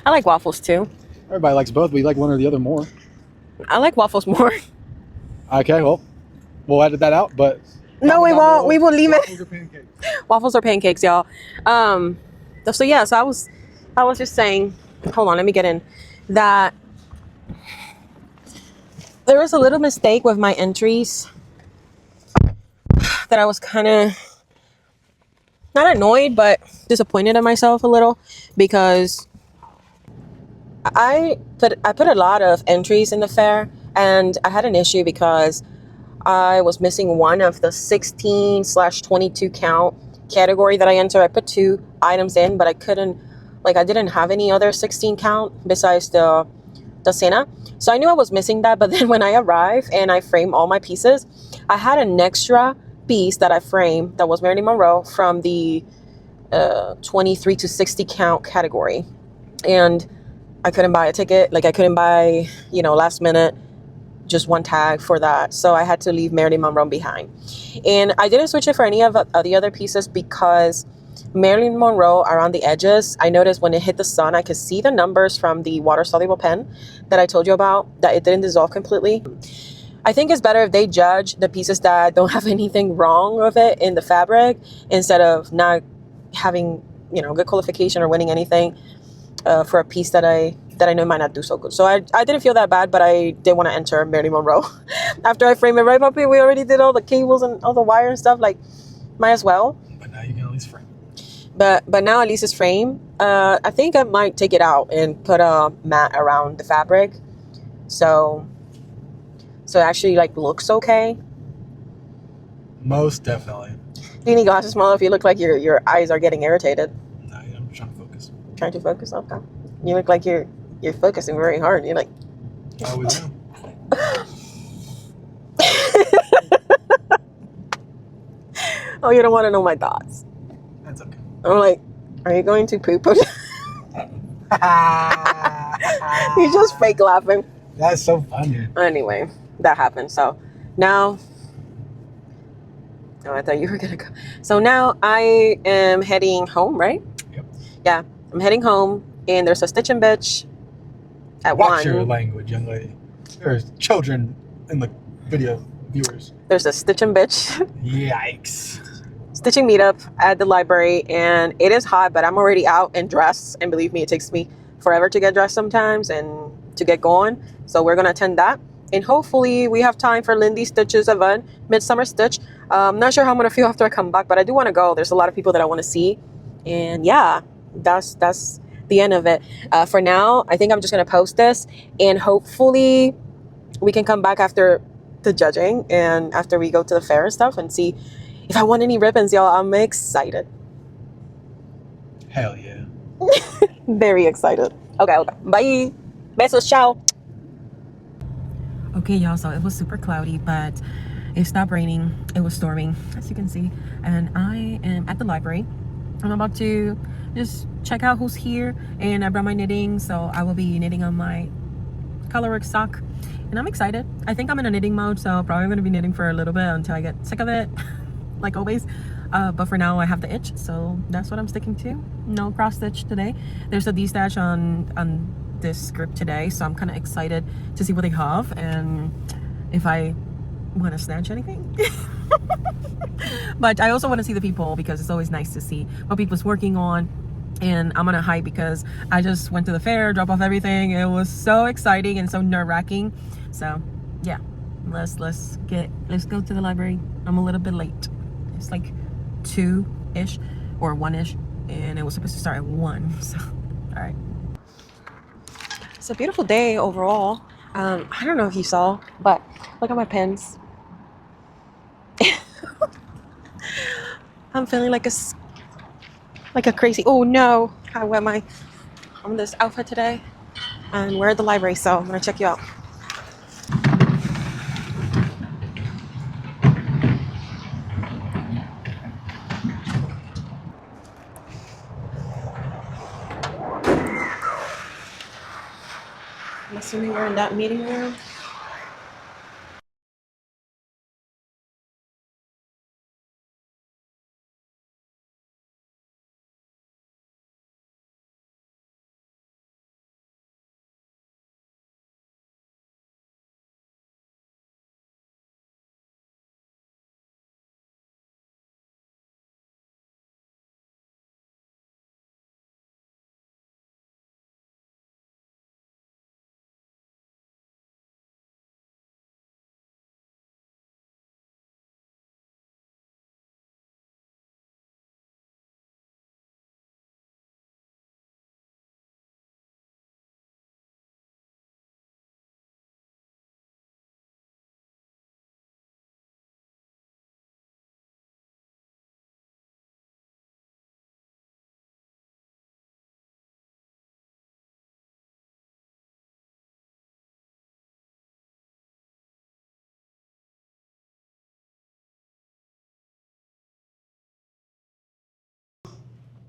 I like waffles too. Everybody likes both, but you like one or the other more. I like waffles more. Okay, well, we'll edit that out, but. No, we won't. We will leave waffles it. Or pancakes? Waffles or pancakes, y'all. So yeah, so I was just saying, hold on, let me get in, that there was a little mistake with my entries that I was kind of not annoyed, but disappointed in myself a little, because I put a lot of entries in the fair, and I had an issue because I was missing one of the 16/22 count category that I entered. I put 2 items in, but I didn't have any other 16 count besides the Santa. So I knew I was missing that, but then when I arrived and I framed all my pieces, I had an extra piece that I framed that was Marilyn Monroe from the 23 to 60 count category. And I couldn't buy a ticket. Like I couldn't buy, last minute, just one tag for that. So I had to leave Marilyn Monroe behind. And I didn't switch it for any of the other pieces because Marilyn Monroe around the edges. I noticed when it hit the sun, I could see the numbers from the water-soluble pen that I told you about, that it didn't dissolve completely. I think it's better if they judge the pieces that don't have anything wrong with it in the fabric, instead of not having, you know, good qualification or winning anything for a piece that I know might not do so good. So I didn't feel that bad, but I did want to enter Marilyn Monroe. After I frame it, right, puppy? We already did all the cables and all the wire and stuff. Like, might as well. But now you can at least frame. But now at least it's framed. I think I might take it out and put a mat around the fabric, so it actually like looks okay. Most definitely. Do you need glasses, Mom, if you look like your eyes are getting irritated? No, I'm trying to focus. Trying to focus? Okay. You look like you're focusing very hard. You're like... I always am. Oh, you don't want to know my thoughts. That's okay. I'm like, are you going to poop? You just fake laughing. That's so funny. Anyway, that happened. So now... Oh, I thought you were going to go. So now I am heading home, right? Yep. Yeah, I'm heading home, and there's a Stitch and Bitch at Watch 1. your language, young lady. There's children in the video viewers. There's a Stitch and Bitch Yikes. stitching meetup at the library, and it is hot, but I'm already out and dressed, and believe me, it takes me forever to get dressed sometimes and to get going. So we're going to attend that, and hopefully we have time for Lindy Stitch's event, Midsummer Stitch. I'm not sure how I'm going to feel after I come back, but I do want to go. There's a lot of people that I want to see, and yeah, that's the end of it. For now, I think I'm just going to post this, and hopefully we can come back after the judging and after we go to the fair and stuff and see if I won any ribbons, y'all. I'm excited. Hell yeah. Very excited. Okay. Bye. Besos. Ciao. Okay, y'all. So it was super cloudy, but it stopped raining. It was storming, as you can see. And I am at the library. I'm about to just check out who's here. And I brought my knitting, so I will be knitting on my colorwork sock. And I'm excited. I think I'm in a knitting mode, so probably going to be knitting for a little bit until I get sick of it, like always. But for now, I have the itch, so that's what I'm sticking to. No cross stitch today. There's a D-stash on this script today, so I'm kind of excited to see what they have and if I want to snatch anything. But I also want to see the people, because it's always nice to see what people's working on. And I'm gonna hype because I just went to the fair, drop off everything. It was so exciting and so nerve-wracking. So yeah, let's go to the library. I'm a little bit late. It's like 2-ish or 1-ish, and it was supposed to start at 1. So all right. It's a beautiful day overall. I don't know if you saw, but look at my pens. I'm feeling like a crazy... Oh no, I wear on this outfit today, and we're at the library, so I'm gonna check you out. I'm assuming we're in that meeting room.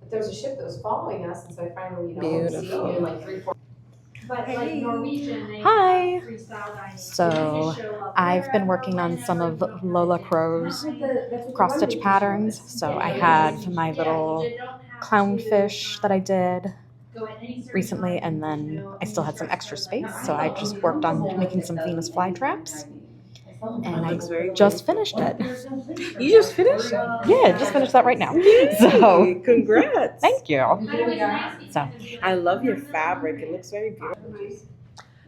There was a ship that was following us, and so I finally, Beautiful. in like 3-4. Hi. So I've been working on some of Lola Crow's cross stitch patterns. So I had my little clownfish that I did recently, and then I still had some extra space, so I just worked on making some Venus flytraps, and I just finished it. You just finished? Yeah, just finished that right now. Yay, So congrats. thank you. So I love your fabric. It looks very beautiful.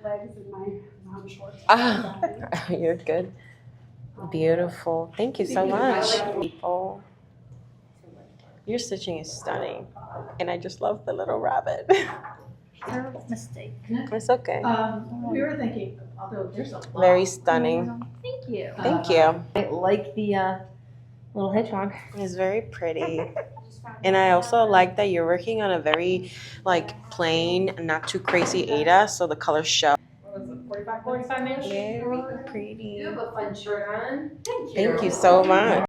Legs in my mom shorts. Ah, you're good. Beautiful. Thank you so much. People. Your stitching is stunning. And I just love the little rabbit. Mistake. It's okay. We were thinking, although there's a lot. Very stunning. Thank you. Thank you. I like the little hedgehog. It's very pretty. And I also like that you're working on a very like plain, not too crazy Ada, so the colors show. What was it, 45 minutes? Very pretty. You have a fun shirt on. Thank you so much.